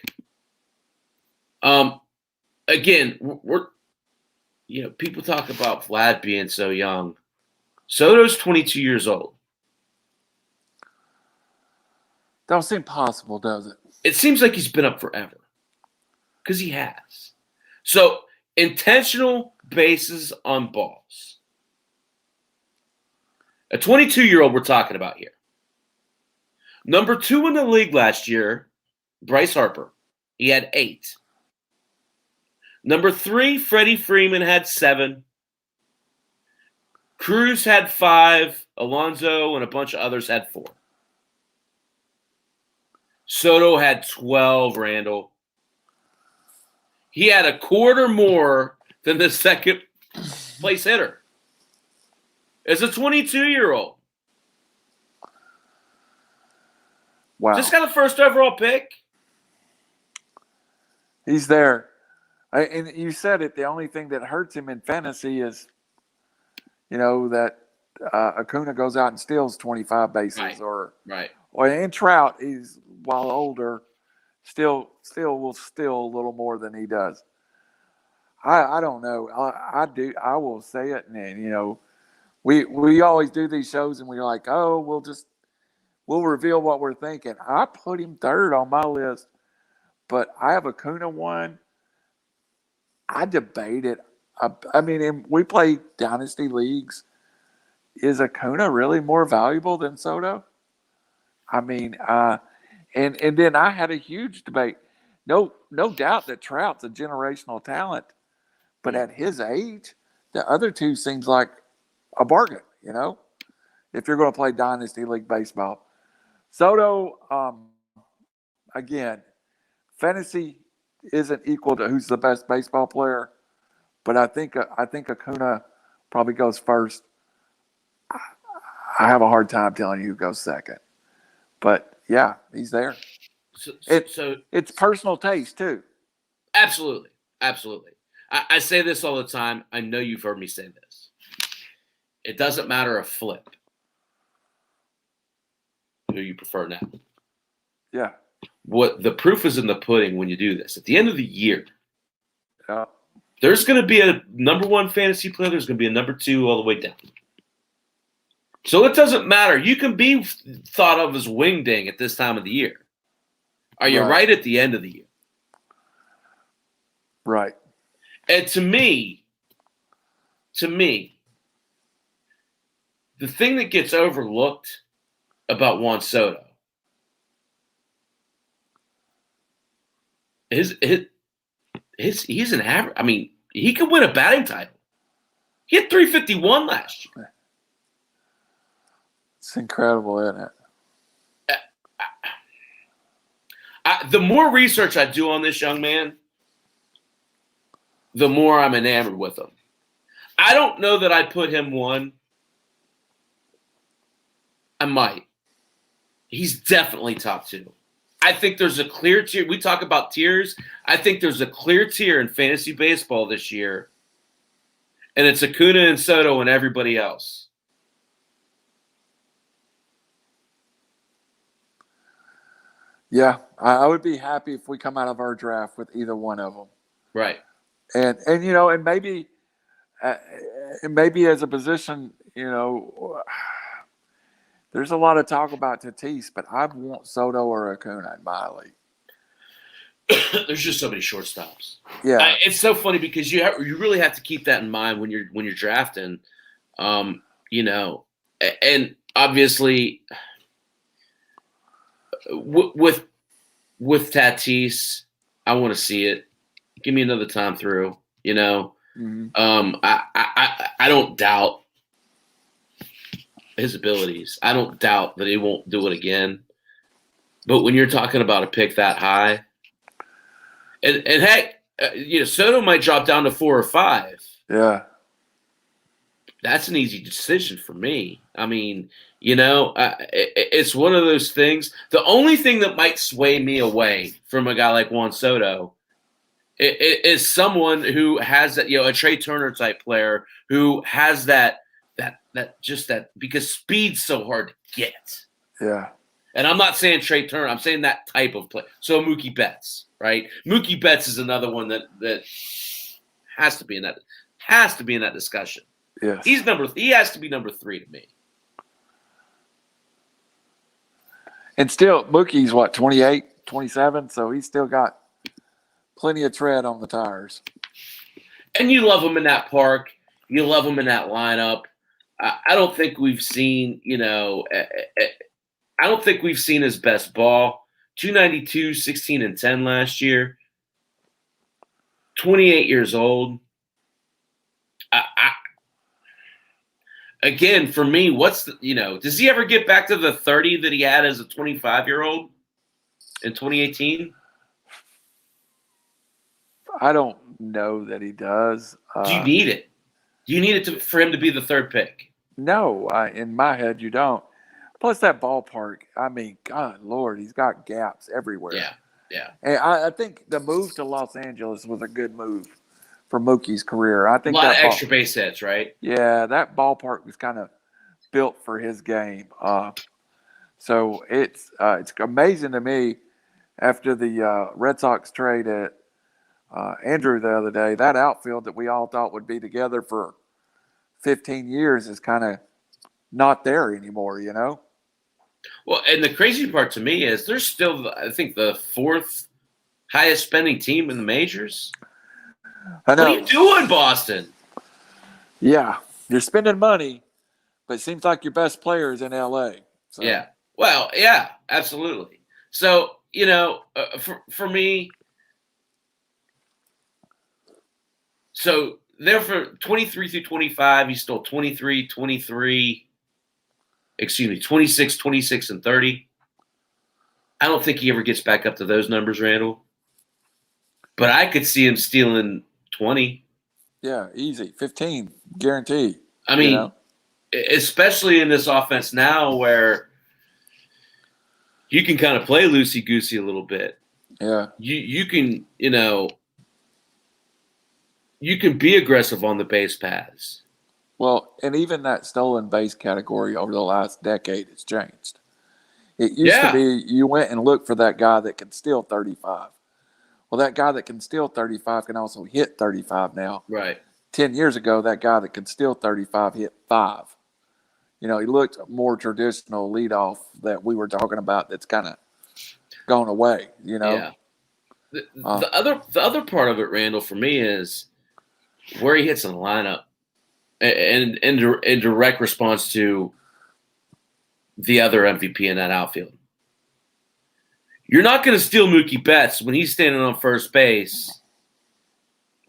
Again, we're people talk about Vlad being so young. Soto's 22 years old. Don't seem possible, does it? It seems like he's been up forever, because he has. So intentional bases on balls. A 22-year-old we're talking about here. Number 2 in the league last year, Bryce Harper. He had 8. Number 3, Freddie Freeman had 7. Cruz had 5. Alonso and a bunch of others had 4. Soto had 12, Randall. He had a quarter more than the second place hitter. As a 22-year-old. Wow. Just got a first overall pick. He's there. And you said it, the only thing that hurts him in fantasy is, that Acuna goes out and steals 25 bases. Right. Or in Trout, he's, while older, still will steal a little more than he does. I don't know. I will say it, and we always do these shows and we're like, oh, we'll reveal what we're thinking. I put him third on my list, but I have Acuna 1. I debate it. I mean, we play dynasty leagues. Is Acuna really more valuable than Soto? I mean, and then I had a huge debate. No doubt that Trout's a generational talent, but at his age, the other two seems like a bargain, if you're going to play dynasty league baseball. Soto, again, fantasy isn't equal to who's the best baseball player, but I think Acuna probably goes first. I have a hard time telling you who goes second, but yeah, he's there. So it's personal taste too. Absolutely. I say this all the time. I know you've heard me say this. It doesn't matter a flip who you prefer now. Yeah. What the proof is in the pudding when you do this. At the end of the year, there's going to be a number 1 fantasy player. There's going to be a number 2 all the way down. So it doesn't matter. You can be thought of as wingding at this time of the year. Are you right at the end of the year? Right. And to me, the thing that gets overlooked about Juan Soto he's an average. I mean, he could win a batting title. He had 351 last year. It's incredible, isn't it? The more research I do on this young man, the more I'm enamored with him. I don't know that I'd put him 1. I might. He's definitely top 2. I think there's a clear tier. We talk about tiers. I think there's a clear tier in fantasy baseball this year, and it's Acuna and Soto and everybody else. Yeah, I would be happy if we come out of our draft with either one of them. Right. And and maybe as a position, there's a lot of talk about Tatis, but I want Soto or Acuna in my league. There's just so many shortstops. Yeah, it's so funny because you really have to keep that in mind when you're drafting. And obviously with Tatis, I want to see it. Give me another time through. Mm-hmm. I don't doubt his abilities. I don't doubt that he won't do it again. But when you're talking about a pick that high, and heck, Soto might drop down to 4 or 5. Yeah, that's an easy decision for me. I mean, it's one of those things. The only thing that might sway me away from a guy like Juan Soto is someone who has that, a Trey Turner type player who has that because speed's so hard to get. yeah. And I'm not saying Trey Turner. I'm saying that type of play. So Mookie Betts, right? Mookie Betts is another one that has to be in that discussion. Yes. He has to be number 3 to me. And still, Mookie's 28, 27, so he's still got plenty of tread on the tires. And you love him in that park. You love him in that lineup. I don't think we've seen, I don't think we've seen his best ball. 292, 16 and 10 last year. 28 years old. Again, for me, does he ever get back to the 30 that he had as a 25-year-old in 2018? I don't know that he does. Do you need it? Do you need it for him to be the 3rd pick? No, in my head, you don't. Plus, that ballpark, I mean, God, Lord, he's got gaps everywhere. Yeah. And I think the move to Los Angeles was a good move for Mookie's career. I think a lot of extra base hits, right? Yeah, that ballpark was kind of built for his game. So it's amazing to me after the Red Sox trade at Andrew the other day, that outfield that we all thought would be together for 15 years is kind of not there anymore, Well, and the crazy part to me is they're still, I think, the 4th highest spending team in the majors. I know. What are you doing, Boston? Yeah, you're spending money, but it seems like your best player is in L.A. So. Yeah. Well, yeah, absolutely. So, for me, so there for 23 through 25, he's still 26, 26, and 30. I don't think he ever gets back up to those numbers, Randall. But I could see him stealing 20. Yeah, easy. 15, guaranteed. I mean, especially in this offense now where you can kind of play loosey-goosey a little bit. Yeah. You can, you can be aggressive on the base paths. Well, and even that stolen base category over the last decade has changed. It used to be you went and looked for that guy that can steal 35. Well, that guy that can steal 35 can also hit 35 now. Right. 10 years ago, that guy that could steal 35 hit 5. He looked more traditional leadoff that we were talking about that's kind of gone away, Yeah. The other part of it, Randall, for me is where he hits in the lineup and in direct response to the other MVP in that outfield. You're not going to steal Mookie Betts when he's standing on first base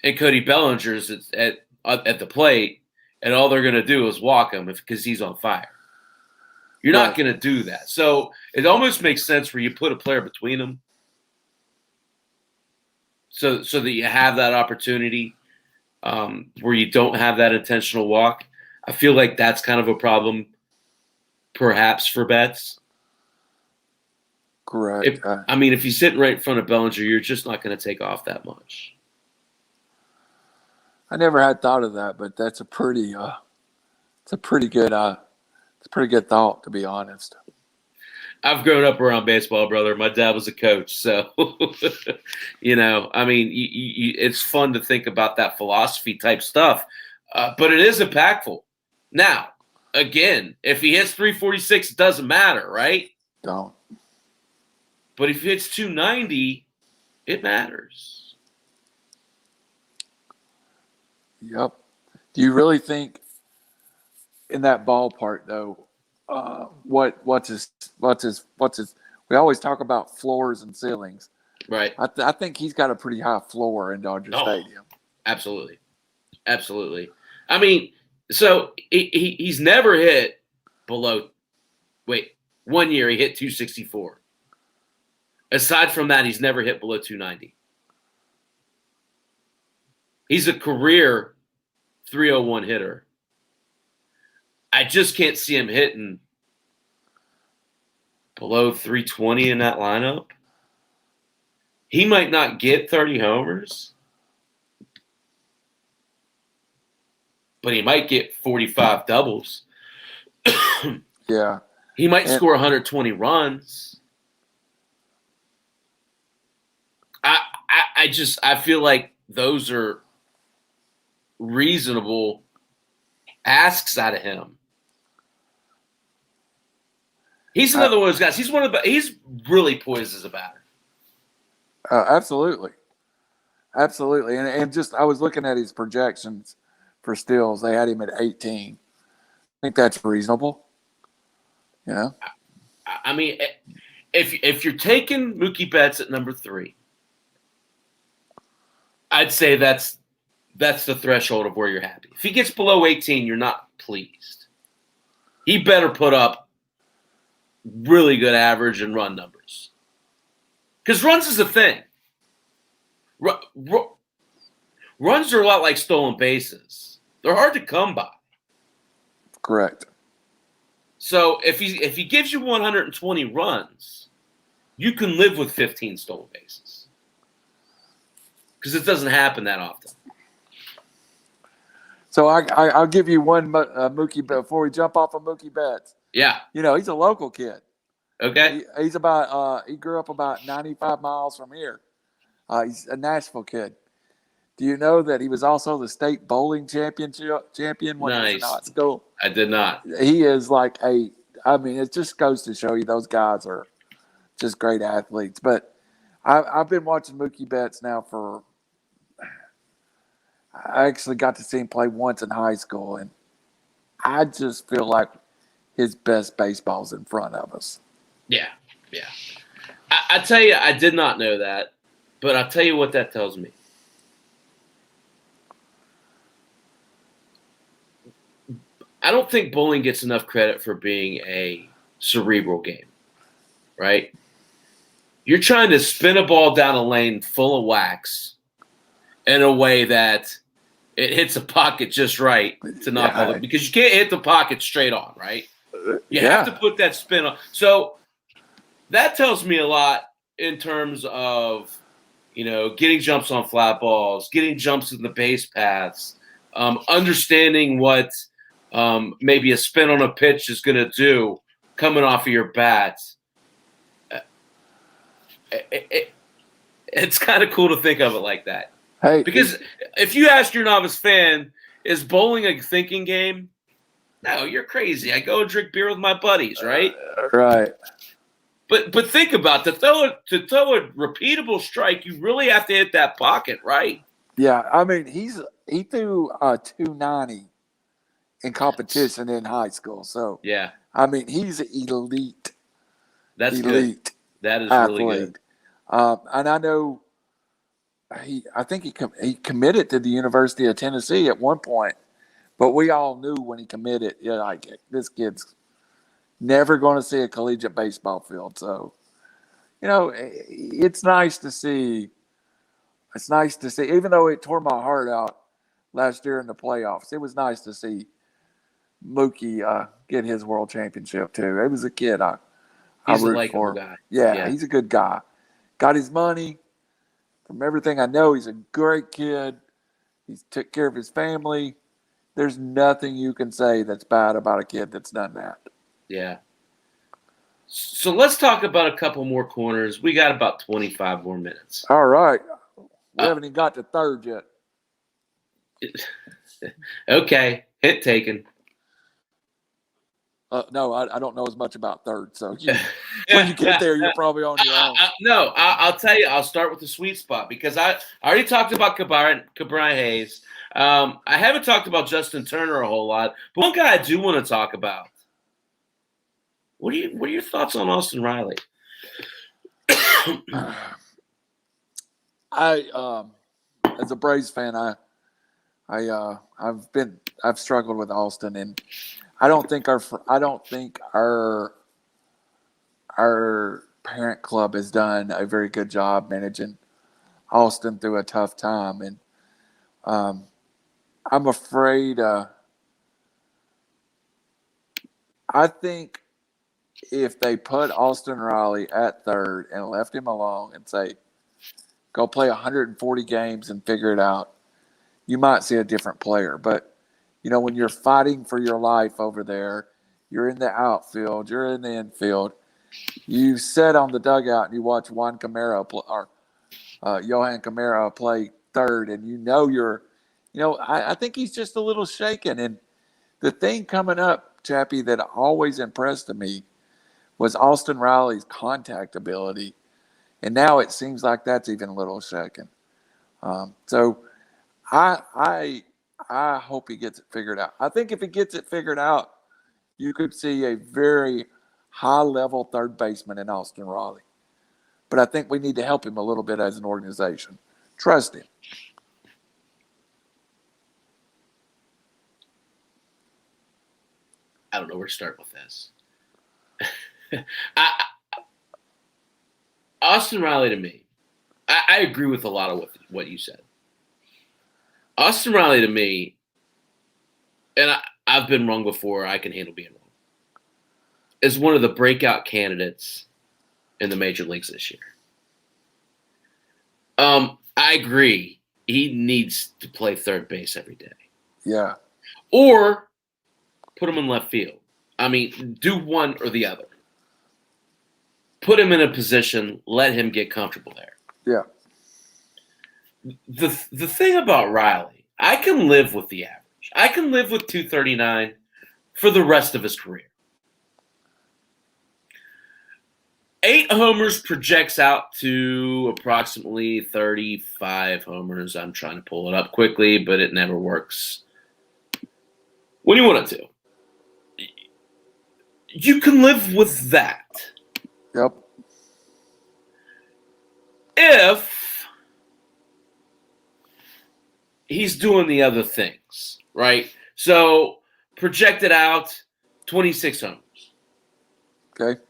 and Cody Bellinger's at the plate, and all they're going to do is walk him because he's on fire. You're not going to do that. So it almost makes sense where you put a player between them. so that you have that opportunity where you don't have that intentional walk. I feel like that's kind of a problem, perhaps, for Betts. Correct. If he's sitting right in front of Bellinger, you're just not going to take off that much. I never had thought of that, but that's a pretty good thought, to be honest. I've grown up around baseball, brother. My dad was a coach, so it's fun to think about that philosophy type stuff, but it is impactful. Now, again, if he hits 346, it doesn't matter, right? Don't. But if he hits 290, it matters. Yep. Do you really think in that ballpark though? What's his? We always talk about floors and ceilings, right? I think he's got a pretty high floor in Dodger Stadium. Absolutely. I mean, so he's never hit below. Wait, 1 year he hit 264. Aside from that, he's never hit below 290. He's a career 301 hitter. I just can't see him hitting below 320 in that lineup. He might not get 30 homers, but he might get 45 doubles. Yeah. He might score 120 runs. I feel like those are reasonable asks out of him. He's another one of those guys. He's really poised as a batter. Absolutely. And just I was looking at his projections for steals. They had him at 18. I think that's reasonable. Yeah. I mean, if you're taking Mookie Betts at number 3, I'd say that's the threshold of where you're happy. If he gets below 18, you're not pleased. He better put up really good average and run numbers. Because runs is a thing. Runs are a lot like stolen bases. They're hard to come by. Correct. So if he gives you 120 runs, you can live with 15 stolen bases. Because it doesn't happen that often. So I'll give you one Mookie before we jump off of Mookie Betts. Yeah. He's a local kid. Okay. He's he grew up about 95 miles from here. He's a Nashville kid. Do you know that he was also the state bowling champion when he was in high school? I did not. He is it just goes to show you those guys are just great athletes. But I've been watching Mookie Betts now I actually got to see him play once in high school, and I just feel like his best baseball's in front of us. Yeah. I tell you, I did not know that, but I'll tell you what that tells me. I don't think bowling gets enough credit for being a cerebral game, right? You're trying to spin a ball down a lane full of wax in a way that it hits a pocket just right to knock all the – because you can't hit the pocket straight on, right? You have to put that spin on. So that tells me a lot in terms of, getting jumps on flat balls, getting jumps in the base paths, understanding what maybe a spin on a pitch is going to do coming off of your bat. It's kind of cool to think of it like that. Hey, because if you ask your novice fan, is bowling a thinking game? No, you're crazy. I go and drink beer with my buddies, right? Right. But think about it. To throw a repeatable strike, you really have to hit that pocket, right? Yeah, I mean he threw 290 in competition in high school. So yeah, I mean he's elite. That's elite. Good. That is athlete. Really good. And I know I think he committed to the University of Tennessee at one point, but we all knew when he committed, this kid's never going to see a collegiate baseball field. So, it's nice to see It's nice to see, even though it tore my heart out last year in the playoffs. It was nice to see Mookie get his world championship too. It was a kid I He's a root likable for. guy. Yeah, he's a good guy. Got his money. From everything I know, he's a great kid. He's took care of his family. There's nothing you can say that's bad about a kid that's done that. Yeah. So let's talk about a couple more corners. We got about 25 more minutes. All right. We haven't even got to third yet. Okay. Hit taken. No, I don't know as much about third. So when you get there, you're probably on your own. No, I'll tell you. I'll start with the sweet spot because I already talked about Cabrian Hayes. I haven't talked about Justin Turner a whole lot, but one guy I do want to talk about. What are your thoughts on Austin Riley? As a Braves fan, I've struggled with Austin, and I don't think our parent club has done a very good job managing Austin through a tough time, and I'm afraid. I think if they put Austin Riley at third and left him alone and say, go play 140 games and figure it out, you might see a different player. But, when you're fighting for your life over there, you're in the outfield, you're in the infield, you sit on the dugout and you watch Johan Camara play third, and I think he's just a little shaken. And the thing coming up, Chappy, that always impressed me was Austin Riley's contact ability. And now it seems like that's even a little shaken. So I hope he gets it figured out. I think if he gets it figured out, you could see a very high-level third baseman in Austin Riley. But I think we need to help him a little bit as an organization. Trust him. I don't know where to start with this. Austin Riley, to me, I agree with a lot of what you said. Austin Riley, to me, and I've been wrong before, I can handle being wrong, is one of the breakout candidates in the major leagues this year. I agree. He needs to play third base every day. Yeah. Or put him in left field. I mean, do one or the other. Put him in a position, let him get comfortable there. Yeah. The thing about Riley, I can live with the average. I can live with 239 for the rest of his career. 8 homers projects out to approximately 35 homers. I'm trying to pull it up quickly, but it never works when you want it to. You can live with that. Yep. If he's doing the other things, right? So projected out 26 homers. Okay.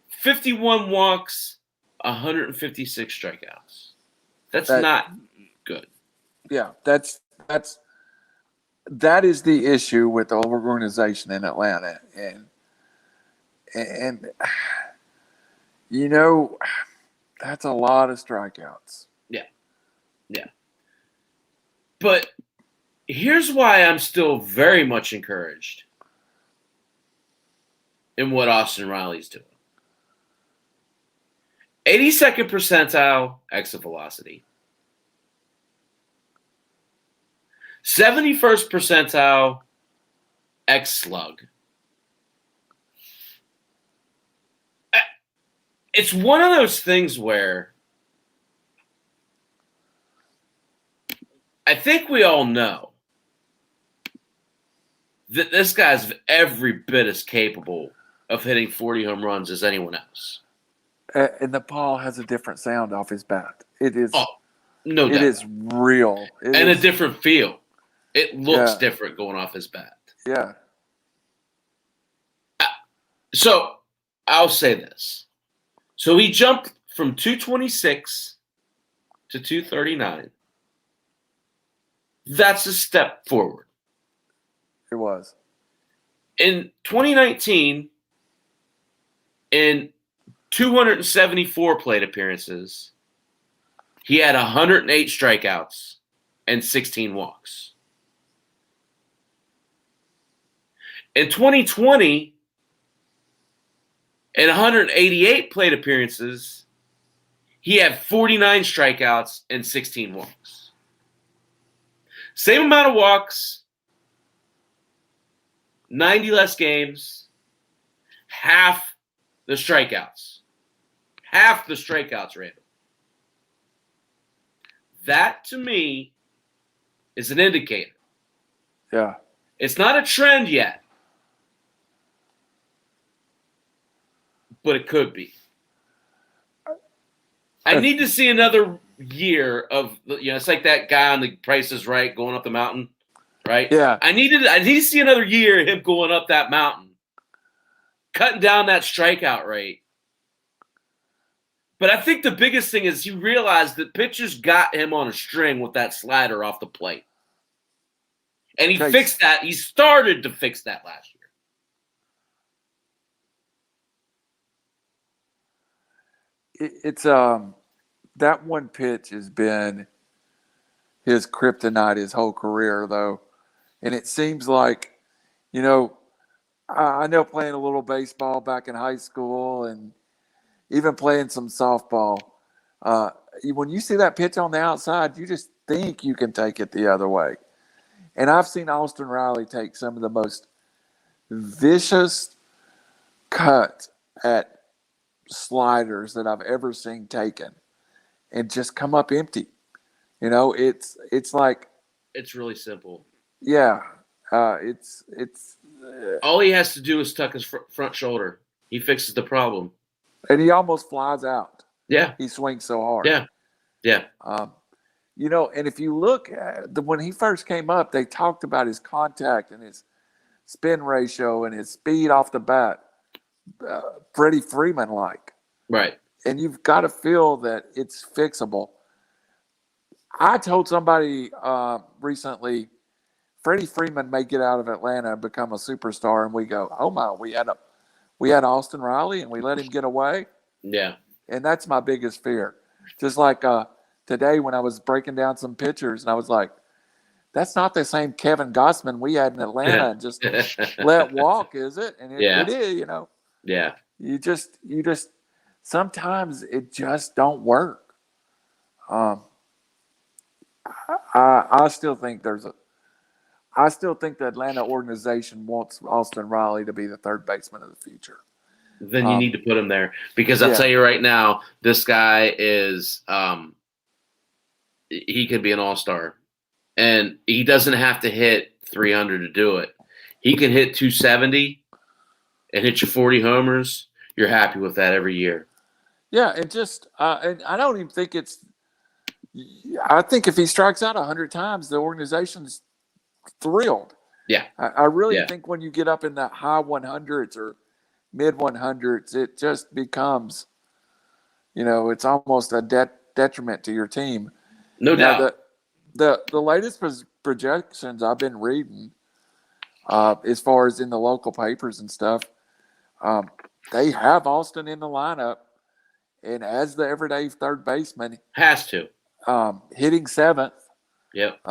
51 walks, 156 strikeouts. That's not good. Yeah, that is the issue with the organization in Atlanta, and that's a lot of strikeouts. Yeah. But here's why I'm still very much encouraged in what Austin Riley's doing. 82nd percentile exit velocity. 71st percentile X slug. It's one of those things where I think we all know that this guy's every bit as capable of hitting 40 home runs as anyone else. And the ball has a different sound off his bat. It is. Oh, no doubt. It is real. And a different feel. It looks different going off his bat. Yeah. So I'll say this. So he jumped from 226 to to 239. That's a step forward. It was. In 2019, in 274 plate appearances, he had 108 strikeouts and 16 walks. In 2020, in 188 plate appearances, he had 49 strikeouts and 16 walks. Same amount of walks, 90 less games, half the strikeouts. Half the strikeouts, Randall. That, to me, is an indicator. Yeah. It's not a trend yet, but it could be. I need to see another year of, it's like that guy on The Price is Right going up the mountain, right? Yeah. I need to see another year of him going up that mountain, cutting down that strikeout rate. But I think the biggest thing is he realized that pitchers got him on a string with that slider off the plate. And he fixed that. He started to fix that last year. It's that one pitch has been his kryptonite his whole career, though. And it seems like, I know playing a little baseball back in high school and even playing some softball, when you see that pitch on the outside, you just think you can take it the other way. And I've seen Austin Riley take some of the most vicious cut at sliders that I've ever seen taken and just come up empty. It's like, it's really simple. Yeah. All he has to do is tuck his front shoulder. He fixes the problem. And he almost flies out. Yeah. He swings so hard. Yeah. Yeah. And if you look at when he first came up, they talked about his contact and his spin ratio and his speed off the bat, Freddie Freeman-like. Right. And you've got to feel that it's fixable. I told somebody recently, Freddie Freeman may get out of Atlanta and become a superstar, and we go, oh my, we had Austin Riley and we let him get away. Yeah. And that's my biggest fear. Just like today when I was breaking down some pitchers and I was like, that's not the same Kevin Gossman we had in Atlanta and just let walk, is it? And it is, Yeah. You just sometimes it just don't work. I still think the Atlanta organization wants Austin Riley to be the third baseman of the future. Then you need to put him there because I'll tell you right now, this guy is he could be an all-star, and he doesn't have to hit 300 to do it. He can hit 270 and hit you 40 homers. You're happy with that every year. Yeah, and and I don't even think it's. I think if he strikes out 100 times, the organization's thrilled. Yeah, I really think when you get up in the high 100s or mid 100s, it just becomes, it's almost a detriment to your team. No doubt. The latest projections I've been reading, as far as in the local papers and stuff, they have Austin in the lineup, and as the everyday third baseman, has to hitting seventh. Yep.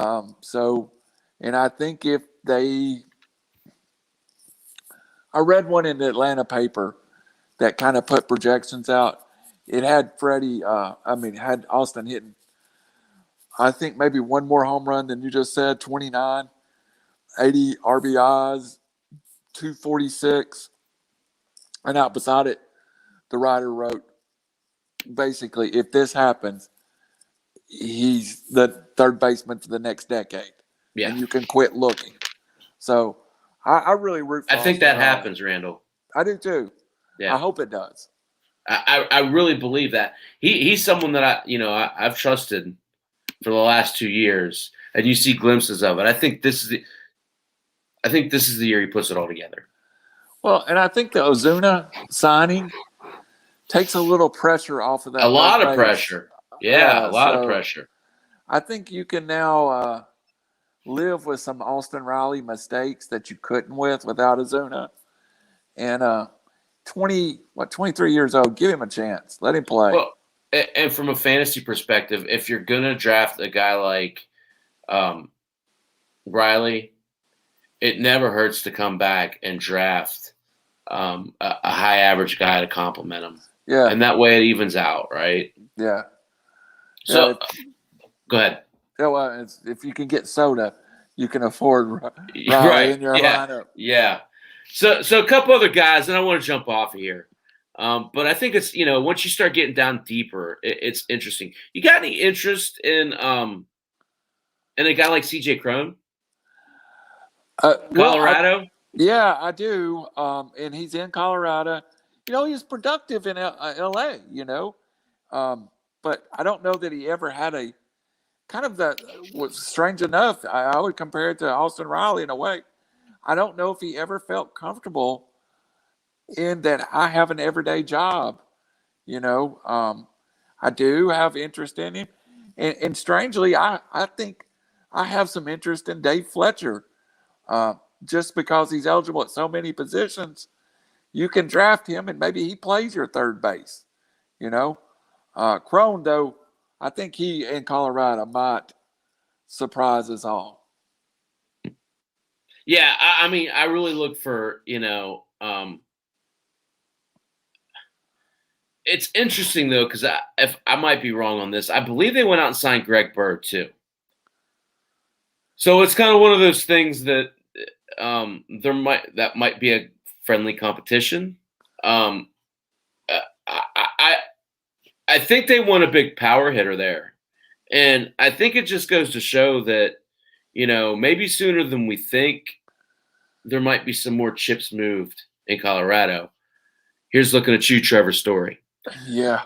And I think if I read one in the Atlanta paper that kind of put projections out. It had had Austin hitting, I think maybe one more home run than you just said, 29, 80 RBIs, 246. And out beside it, the writer wrote, basically, if this happens, he's the third baseman for the next decade. Yeah. And you can quit looking. So I really root for I think that happens, Randall. I do too. Yeah. I hope it does. I really believe that. He's someone that I've trusted for the last 2 years, and you see glimpses of it. I think this is the year he puts it all together. Well, and I think the Ozuna signing takes a little pressure off of that. A lot of pressure. Yeah, a lot of So pressure. I think you can now live with some Austin Riley mistakes that you couldn't without Azuna. And 23 years old, give him a chance. Let him play. Well, and from a fantasy perspective, if you're gonna draft a guy like Riley, it never hurts to come back and draft a high average guy to complement him, Yeah, and that way it evens out, right? yeah. So, Yeah, go ahead. if you can get Soda, you can afford Riley Right? in your Yeah, lineup. yeah. So a couple other guys, and I want to jump off of here. But I think it's once you start getting down deeper, it's interesting. You got any interest in a guy like CJ Crone, Well, Colorado? yeah, I do. And he's in Colorado. He's productive in LA, but I don't know that he ever had a kind of that was strange enough. I would compare it to Austin Riley in a way. I don't know if he ever felt comfortable in that I have an everyday job. I do have interest in him. And strangely, I think I have some interest in Dave Fletcher. Just because he's eligible at so many positions, you can draft him and maybe he plays your third base. Crone, though, I think he in Colorado might surprise us all. Yeah, I mean, I really look for it's interesting though because if I might be wrong on this, I believe they went out and signed Greg Bird too. So it's kind of one of those things that that might be a friendly competition. I think they want a big power hitter there, and I think it just goes to show that maybe sooner than we think there might be some more chips moved in Colorado. Here's looking at you, Trevor Story. Yeah.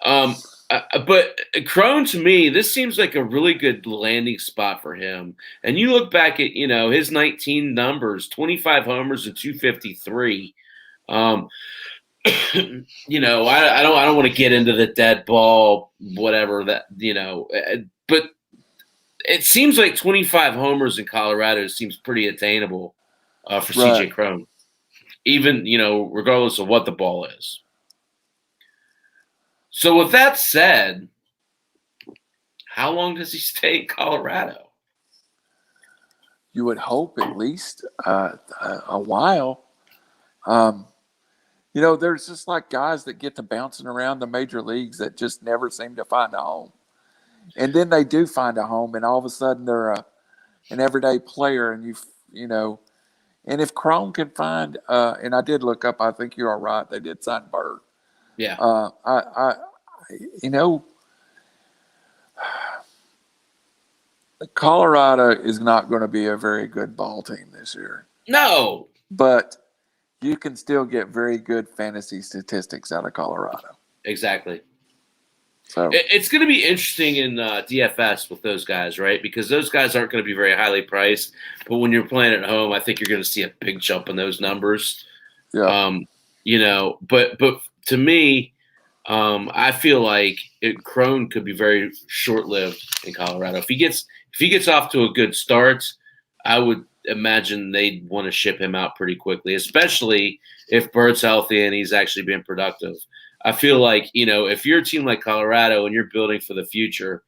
But Crone, to me, this seems like a really good landing spot for him. And you look back at, his 19 numbers, 25 homers and 253. I don't want to get into the dead ball, whatever that, but it seems like 25 homers in Colorado seems pretty attainable for CJ Crone, even, regardless of what the ball is. So with that said, how long does he stay in Colorado? You would hope at least a while. There's just like guys that get to bouncing around the major leagues that just never seem to find a home. And then they do find a home, and all of a sudden they're an everyday player. And and if Crone can find, and I did look up, I think you are right, they did sign Bird. Yeah. Colorado is not going to be a very good ball team this year. No. But you can still get very good fantasy statistics out of Colorado. Exactly. So it's going to be interesting in DFS with those guys, right? Because those guys aren't going to be very highly priced. But when you're playing at home, I think you're going to see a big jump in those numbers. Yeah. But to me, I feel like Crone could be very short-lived in Colorado. If he gets off to a good start, I would imagine they'd want to ship him out pretty quickly, especially if Bird's healthy and he's actually being productive. I feel like, if you're a team like Colorado and you're building for the future,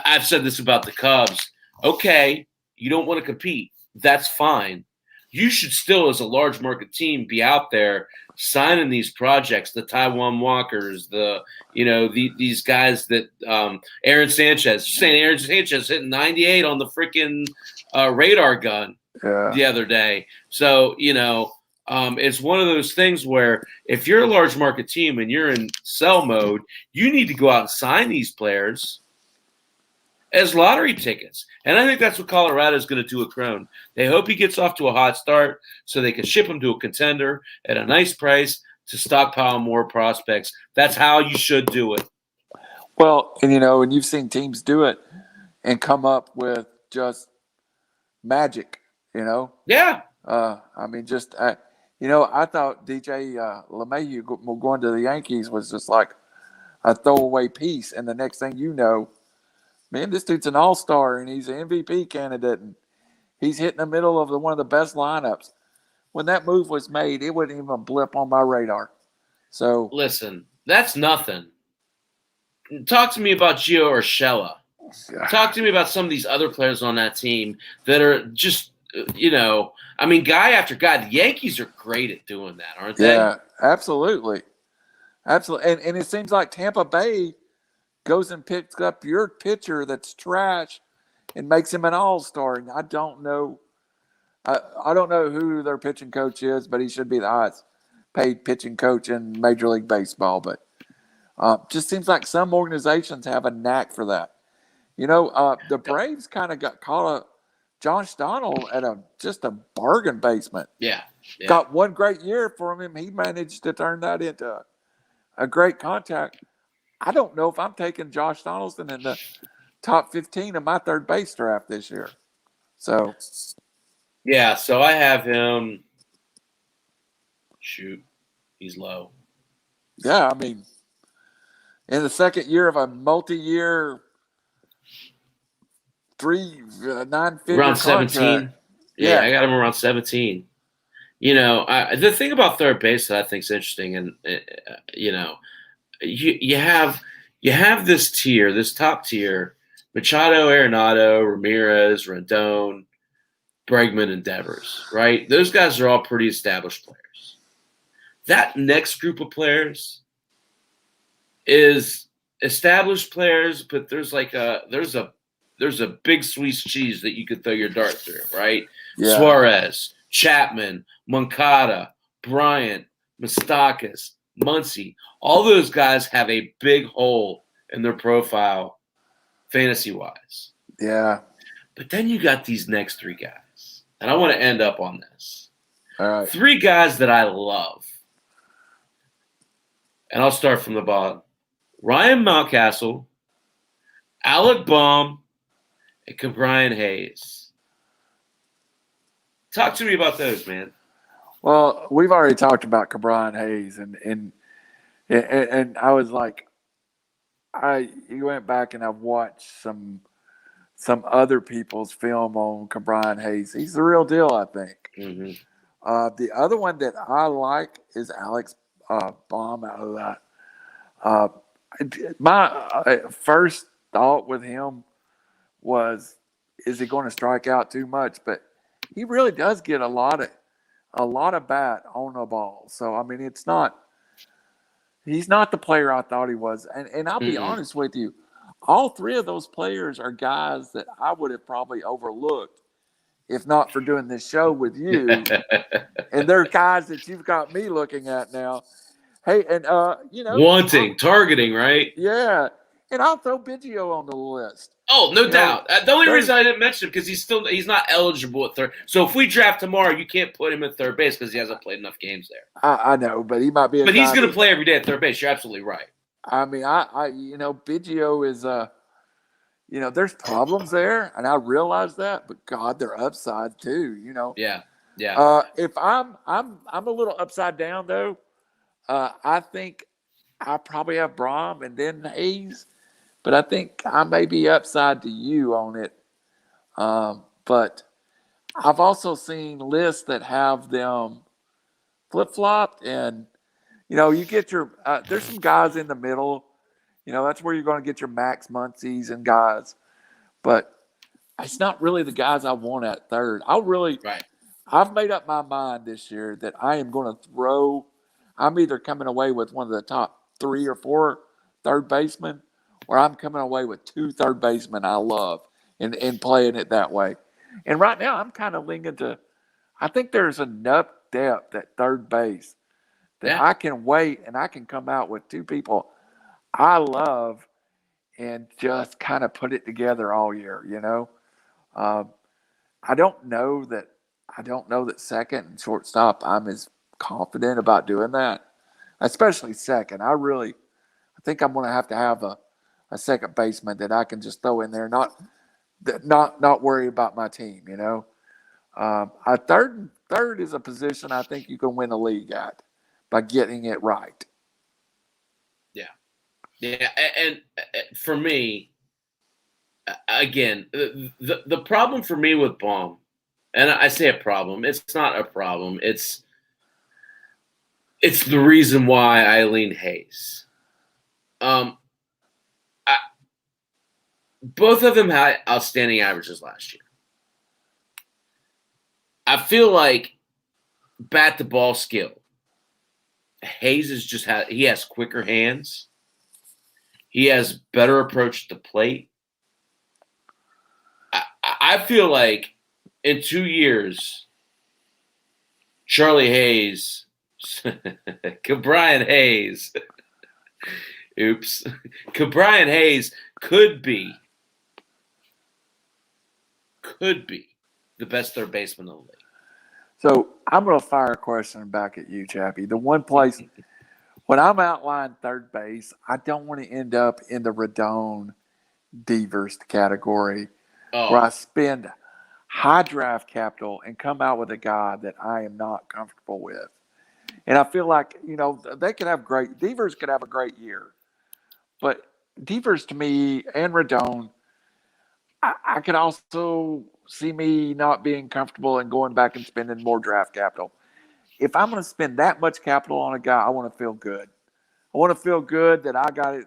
I've said this about the Cubs. Okay, you don't want to compete. That's fine. You should still, as a large market team, be out there signing these projects, the Taiwan Walkers, these guys that Aaron Sanchez hitting 98 on the freaking radar gun the other day. So, it's one of those things where if you're a large market team and you're in sell mode, you need to go out and sign these players as lottery tickets. And I think that's what Colorado is going to do with Crone. They hope he gets off to a hot start so they can ship him to a contender at a nice price to stockpile more prospects. That's how you should do it. Well, and you've seen teams do it and come up with just magic, Yeah. I thought DJ LeMahieu going to the Yankees was just like a throwaway piece, and the next thing you know, man, this dude's an all-star and he's an MVP candidate, and he's hitting the middle of one of the best lineups. When that move was made, it wouldn't even blip on my radar. So listen, that's nothing. Talk to me about Gio Urshela. Talk to me about some of these other players on that team that are just, guy after guy. The Yankees are great at doing that, aren't they? Yeah, absolutely. Absolutely. And it seems like Tampa Bay goes and picks up your pitcher that's trash and makes him an all-star. And I don't know. I don't know who their pitching coach is, but he should be the highest paid pitching coach in Major League Baseball. But just seems like some organizations have a knack for that. The Braves kind of got caught up. Josh Donald at just a bargain basement. Yeah. Got one great year for him. He managed to turn that into a great contract. I don't know if I'm taking Josh Donaldson in the top 15 of my third base draft this year. So, yeah, so I have him. Shoot, he's low. Yeah, I mean, in the second year of a multi-year 9-figure around contract. 17. Yeah, I got him around 17. The thing about third base that I think is interesting, and you have this tier, this top tier: Machado, Arenado, Ramirez, Rendon, Bregman, and Devers. Right? Those guys are all pretty established players. That next group of players is established players, but there's a big Swiss cheese that you could throw your dart through, right? Yeah. Suarez, Chapman, Moncada, Bryant, Moustakas, Muncy. All those guys have a big hole in their profile fantasy-wise. Yeah. But then you got these next three guys, and I want to end up on this. All right. Three guys that I love. And I'll start from the bottom. Ryan Mountcastle, Alec Baum, and Brian Hayes. Talk to me about those, man. Well, we've already talked about Brian Hayes, and I was like, you went back and I've watched some other people's film on Brian Hayes. He's the real deal, I think. Mm-hmm. The other one that I like is Alex Baum out of that. My first thought with him was, is he going to strike out too much? But he really does get a lot of bat on the ball. So I mean, he's not the player I thought he was. And I'll be honest with you, all three of those players are guys that I would have probably overlooked if not for doing this show with you. And they're guys that you've got me looking at now. Hey, and targeting, right? Yeah. And I'll throw Biggio on the list. Oh, no doubt. The only reason I didn't mention him because he's not eligible at third. So if we draft tomorrow, you can't put him at third base because he hasn't played enough games there. I know, but he might be. But he's going to play every day at third base. You're absolutely right. I mean, Biggio is there's problems there, and I realize that. But God, they're upside too. Yeah. If I'm a little upside down though, I think I probably have Braum and then Hayes. But I think I may be upside to you on it. But I've also seen lists that have them flip-flopped. And, you get your there's some guys in the middle. That's where you're going to get your Max Muncies and guys. But it's not really the guys I want at third. I've made up my mind this year that I am going to throw. I'm either coming away with one of the top 3 or 4 third basemen, or I'm coming away with 2 third basemen I love and playing it that way. And right now I'm kind of leaning to, I think there's enough depth at third base that I can wait and I can come out with 2 people I love and just kind of put it together all year, I don't know that second and shortstop I'm as confident about doing that, especially second. I think I'm going to have a second baseman that I can just throw in there, not worry about my team. A third is a position I think you can win a league at by getting it right. Yeah, and for me, again, the problem for me with Baum, and I say a problem, it's not a problem. It's the reason why I lean Hayes. Both of them had outstanding averages last year. I feel like bat to ball skill. Hayes he has quicker hands. He has better approach to the plate. I feel like in 2 years, Charlie Hayes, Brian Hayes, Brian Hayes could be the best third baseman in the league. So I'm going to fire a question back at you, Chappy. The one place when I'm outlining third base, I don't want to end up in the Rodon Devers category where I spend high draft capital and come out with a guy that I am not comfortable with. And I feel like, they could have Devers could have a great year. But Devers to me and Rodon, I could also see me not being comfortable and going back and spending more draft capital. If I'm going to spend that much capital on a guy, I want to feel good. I want to feel good that I got it.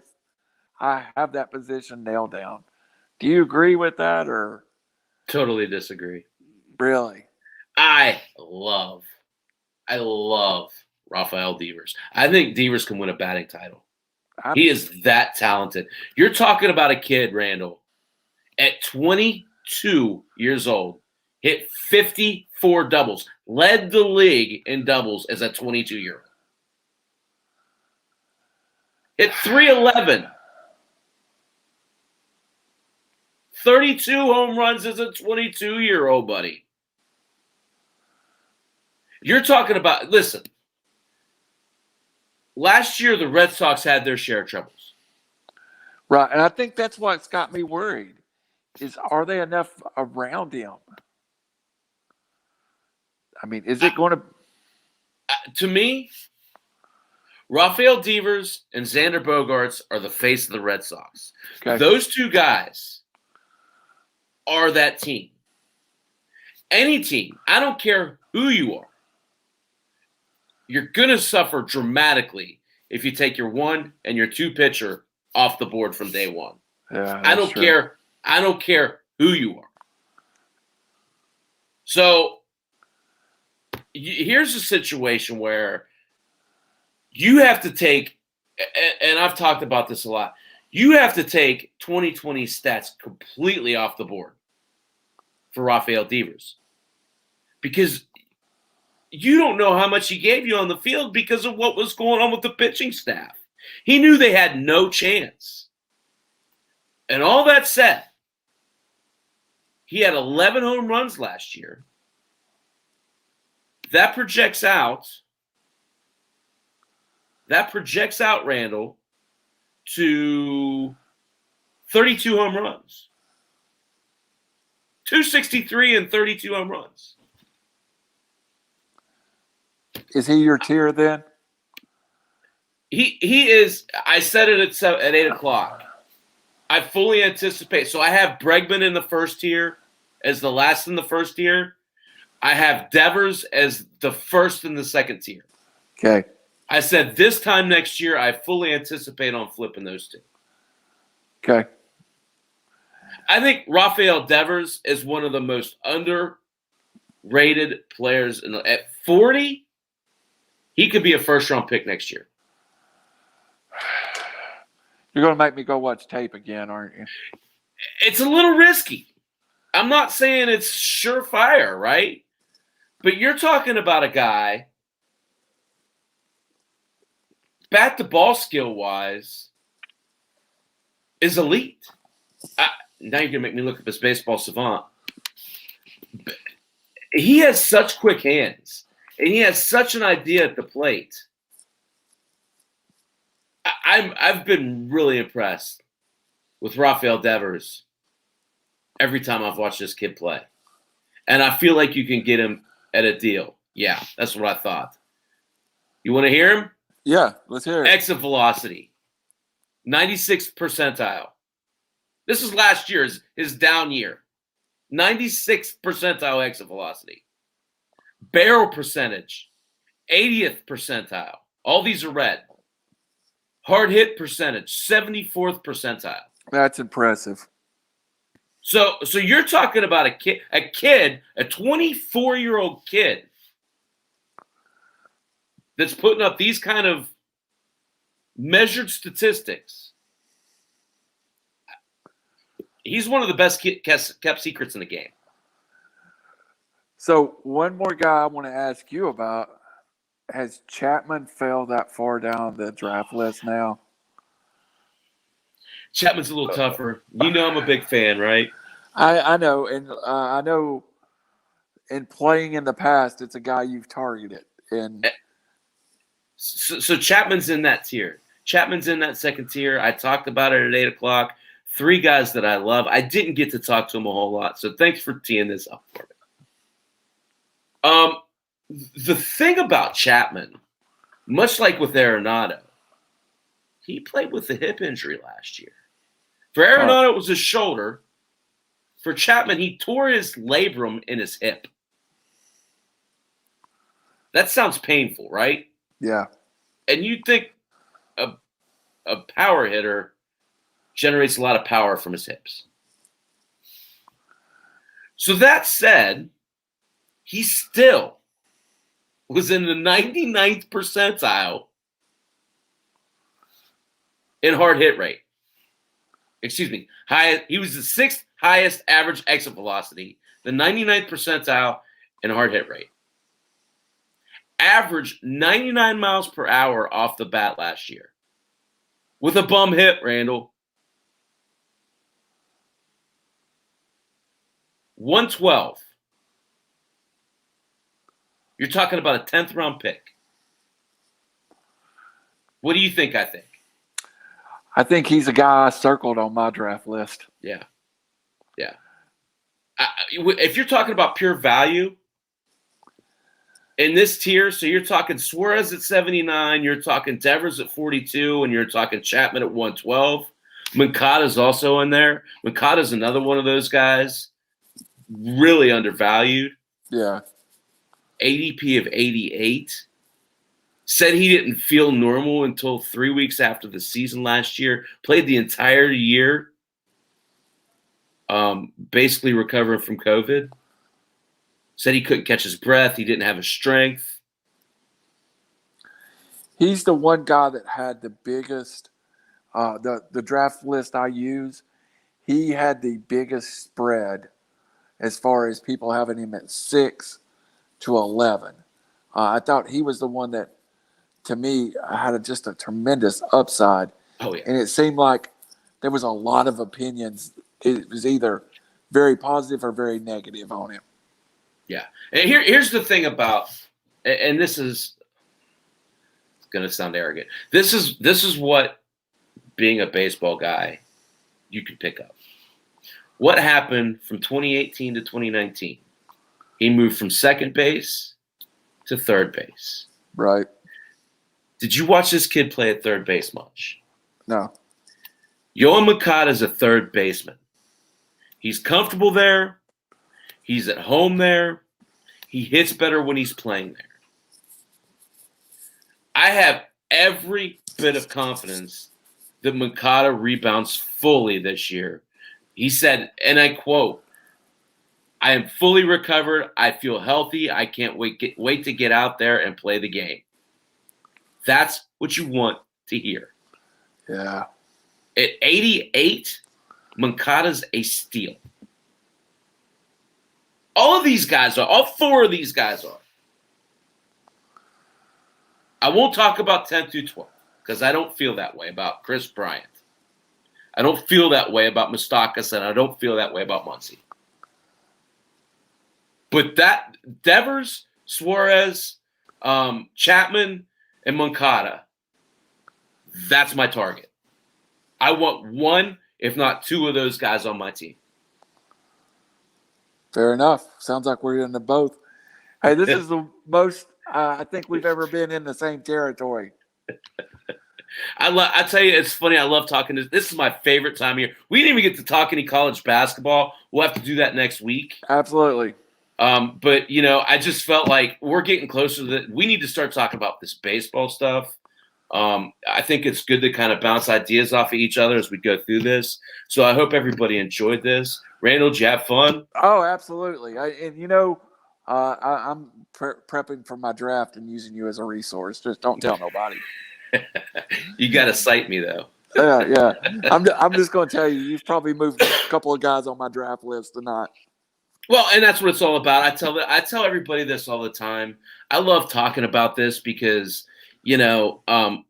I have that position nailed down. Do you agree with that or? Totally disagree. Really? I love Rafael Devers. I think Devers can win a batting title. He is that talented. You're talking about a kid, Randall, at 22 years old, hit 54 doubles, led the league in doubles as a 22-year-old. Hit 311. 32 home runs as a 22-year-old, buddy. You're talking about, listen, last year the Red Sox had their share of troubles. Right, and I think that's what's got me worried, is are they enough around him? I mean, is it going to... To me, Rafael Devers and Xander Bogaerts are the face of the Red Sox. Okay. Those two guys are that team. Any team, I don't care who you are, you're going to suffer dramatically if you take your 1 and your 2 pitcher off the board from day one. Yeah, I don't care. I don't care who you are. So here's a situation where you have to take, and I've talked about this a lot, you have to take 2020 stats completely off the board for Rafael Devers. Because you don't know how much he gave you on the field because of what was going on with the pitching staff. He knew they had no chance. And all that said, he had 11 home runs last year. That projects out, Randall, to 32 home runs. 263 and 32 home runs. Is he your tier then? He is. I said it at 8 o'clock. I fully anticipate. So I have Bregman in the first tier as the last in the first tier. I have Devers as the first in the second tier. Okay. I said this time next year, I fully anticipate on flipping those two. Okay. I think Rafael Devers is one of the most underrated players. At 40, he could be a first-round pick next year. You're going to make me go watch tape again, aren't you? It's a little risky. I'm not saying it's surefire, right? But you're talking about a guy, bat-to-ball skill-wise, is elite. Now you're going to make me look up his baseball savant. He has such quick hands, and he has such an idea at the plate. I've been really impressed with Rafael Devers every time I've watched this kid play. And I feel like you can get him at a deal. Yeah, that's what I thought. You want to hear him? Yeah, let's hear it. Exit velocity, 96th percentile. This is last year's his down year. 96th percentile exit velocity. Barrel percentage, 80th percentile. All these are red. Hard hit percentage, 74th percentile. That's impressive. So you're talking about a 24-year-old kid that's putting up these kind of measured statistics. He's one of the best kept secrets in the game. So one more guy I want to ask you about. Has Chapman fell that far down the draft list now? Chapman's a little tougher. You know I'm a big fan, right? I know, and I know in playing in the past, it's a guy you've targeted. And so Chapman's in that tier. Chapman's in that second tier. I talked about it at 8 o'clock. 3 guys that I love. I didn't get to talk to him a whole lot, so thanks for teeing this up for me. The thing about Chapman, much like with Arenado, he played with a hip injury last year. For Arenado, it was his shoulder. For Chapman, he tore his labrum in his hip. That sounds painful, right? Yeah. And you'd think a power hitter generates a lot of power from his hips. So that said, he still was in the 99th percentile in hard hit rate. Excuse me. He was the 6th highest average exit velocity, the 99th percentile in hard hit rate. Averaged 99 miles per hour off the bat last year. With a bum hit, Randall. 112. You're talking about a 10th round pick. What do you think I think? I think he's a guy I circled on my draft list. Yeah. Yeah. If you're talking about pure value in this tier, so you're talking Suarez at 79, you're talking Devers at 42, and you're talking Chapman at 112. Moncada's also in there. Moncada's another one of those guys. Really undervalued. Yeah. ADP of 88. Said he didn't feel normal until 3 weeks after the season last year. Played the entire year, basically recovering from COVID. Said he couldn't catch his breath. He didn't have his strength. He's the one guy that had the biggest, the draft list I use, he had the biggest spread as far as people having him at 6 to 11. I thought he was the one that, to me, had just a tremendous upside. Oh, yeah. And it seemed like there was a lot of opinions. It was either very positive or very negative on him. Yeah. And here's the thing about, and this is going to sound arrogant. This is what being a baseball guy you can pick up. What happened from 2018 to 2019? He moved from second base to third base. Right. Did you watch this kid play at third base much? No. Yohan Moncada is a third baseman. He's comfortable there. He's at home there. He hits better when he's playing there. I have every bit of confidence that Moncada rebounds fully this year. He said, and I quote, "I am fully recovered. I feel healthy. I can't wait to get out there and play the game." That's what you want to hear. Yeah. At 88, Moncada's a steal. All of these guys are. All 4 of these guys are. I won't talk about 10 through 12 because I don't feel that way about Chris Bryant. I don't feel that way about Moustakas, and I don't feel that way about Muncy. But that Devers, Suarez, Chapman, and Moncada, that's my target. I want 1, if not 2 of those guys on my team. Fair enough. Sounds like we're into both. Hey, this is the most I think we've ever been in the same territory. I tell you, it's funny. I love talking. This is my favorite time of year. We didn't even get to talk any college basketball. We'll have to do that next week. Absolutely. But I just felt like we're getting closer to that. We need to start talking about this baseball stuff. I think it's good to kind of bounce ideas off of each other as we go through this. So I hope everybody enjoyed this. Randall, did you have fun? Oh, absolutely. I'm prepping for my draft and using you as a resource. Just don't tell nobody. You got to cite me though. Yeah. I'm just going to tell you, you've probably moved a couple of guys on my draft list tonight. Well, and that's what it's all about. I tell everybody this all the time. I love talking about this because, I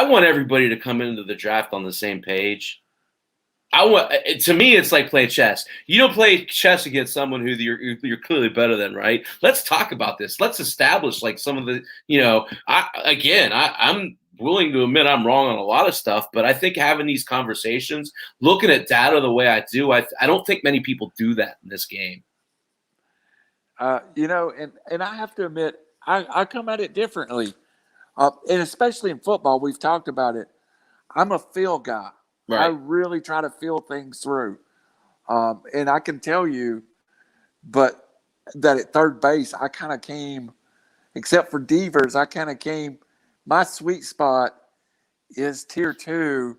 want everybody to come into the draft on the same page. To me, it's like playing chess. You don't play chess against someone who you're clearly better than, right? Let's talk about this. Let's establish like some of the, I'm willing to admit I'm wrong on a lot of stuff, but I think having these conversations, looking at data the way I do, I don't think many people do that in this game. And I have to admit, I come at it differently. And especially in football, we've talked about it. I'm a feel guy. Right. I really try to feel things through. And I can tell you, but that at third base, I kind of came, except for Devers, my sweet spot is tier 2.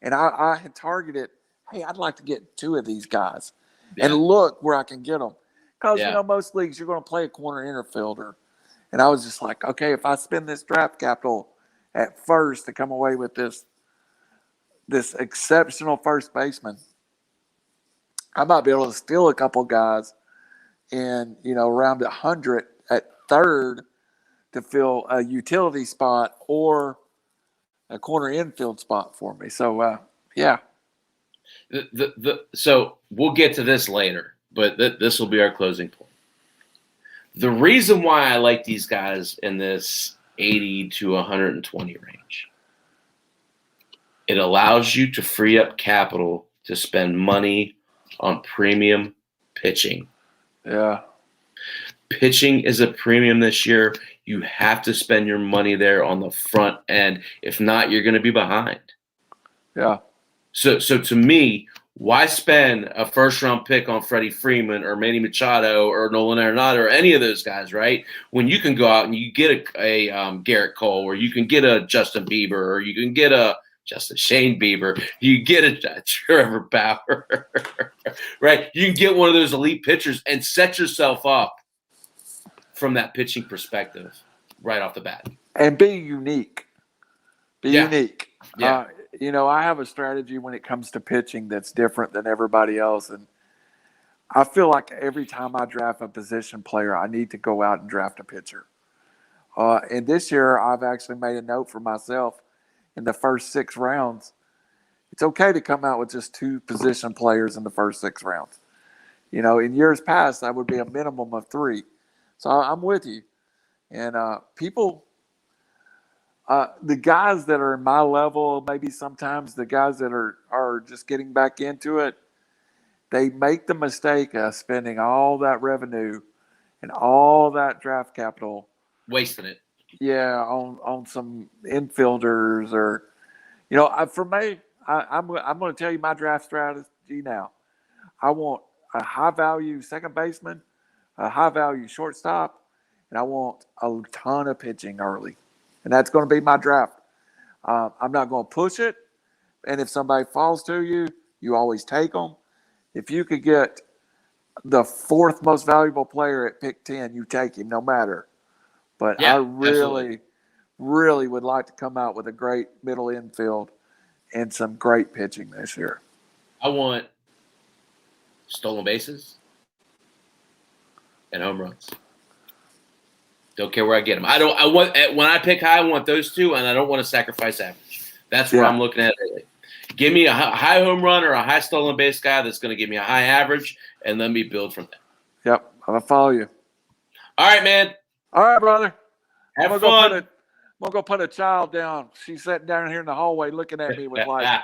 And I had targeted, hey, I'd like to get 2 of these guys and look where I can get them. Because, most leagues, you're going to play a corner infielder. And I was just like, okay, if I spend this draft capital at first to come away with this exceptional first baseman, I might be able to steal a couple guys in, around 100 at third to fill a utility spot or a corner infield spot for me. So, yeah. So we'll get to this later, but this will be our closing point. The reason why I like these guys in this 80 to 120 range, it allows you to free up capital to spend money on premium pitching. Yeah. Pitching is a premium this year. You have to spend your money there on the front end. If not, you're going to be behind. Yeah. So to me, why spend a first-round pick on Freddie Freeman or Manny Machado or Nolan Arenado or any of those guys, right? When you can go out and you get a Garrett Cole, or you can get a Justin Bieber, or you can get a Shane Bieber, you get a Trevor Bauer, right? You can get one of those elite pitchers and set yourself up from that pitching perspective right off the bat. And be unique. Be unique. Yeah. I have a strategy when it comes to pitching that's different than everybody else. And I feel like every time I draft a position player, I need to go out and draft a pitcher. And this year, I've actually made a note for myself in the first 6 rounds. It's okay to come out with just 2 position players in the first 6 rounds. In years past, that would be a minimum of 3. So I'm with you. And people, the guys that are in my level, maybe sometimes the guys that are just getting back into it, they make the mistake of spending all that revenue and all that draft capital. Wasting it. Yeah, on some infielders or, for me, I'm going to tell you my draft strategy now. I want a high-value second baseman, a high-value shortstop, and I want a ton of pitching early. And that's going to be my draft. I'm not going to push it. And if somebody falls to you, you always take them. If you could get the 4th most valuable player at pick 10, you take him no matter. But I really would like to come out with a great middle infield and some great pitching this year. I want stolen bases and home runs. Don't care where I get them. When I pick high, I want those 2, and I don't want to sacrifice average. That's what I'm looking at lately. Give me a high home run or a high stolen base guy that's going to give me a high average, and let me build from there. Yep, I'm going to follow you. All right, man. All right, brother. Have fun. I'm going to go put a child down. She's sitting down here in the hallway looking at me with like,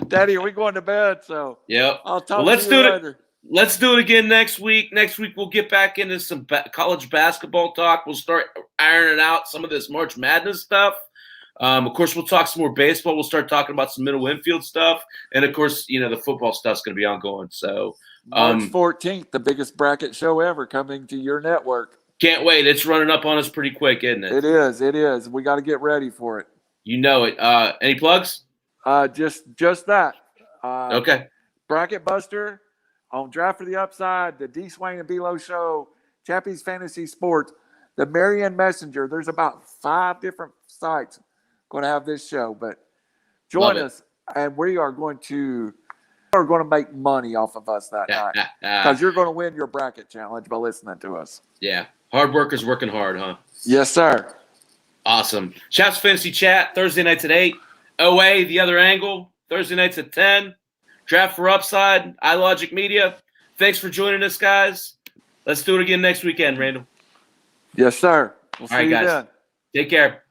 Daddy, are we going to bed? So yep. I'll talk to you later. Let's do it again next week. Next week, we'll get back into some college basketball talk. We'll start ironing out some of this March Madness stuff. Of course, we'll talk some more baseball. We'll start talking about some middle infield stuff. And, of course, the football stuff's going to be ongoing. So March 14th, the biggest bracket show ever coming to your network. Can't wait. It's running up on us pretty quick, isn't it? It is. It is. We got to get ready for it. You know it. Any plugs? Just that. Okay. Bracket Buster on Draft for the Upside, the D. Swain and B-Lo Show, Chappy's Fantasy Sports, the Marion Messenger. There's about 5 different sites going to have this show, but join us, and we are going to make money off of us that night because you're going to win your bracket challenge by listening to us. Yeah. Hard workers working hard, huh? Yes, sir. Awesome. Chaps Fantasy Chat, Thursday nights at 8. OA, The Other Angle, Thursday nights at 10. Draft for Upside, iLogic Media. Thanks for joining us, guys. Let's do it again next weekend, Randall. Yes, sir. We'll see you guys. then. Take care.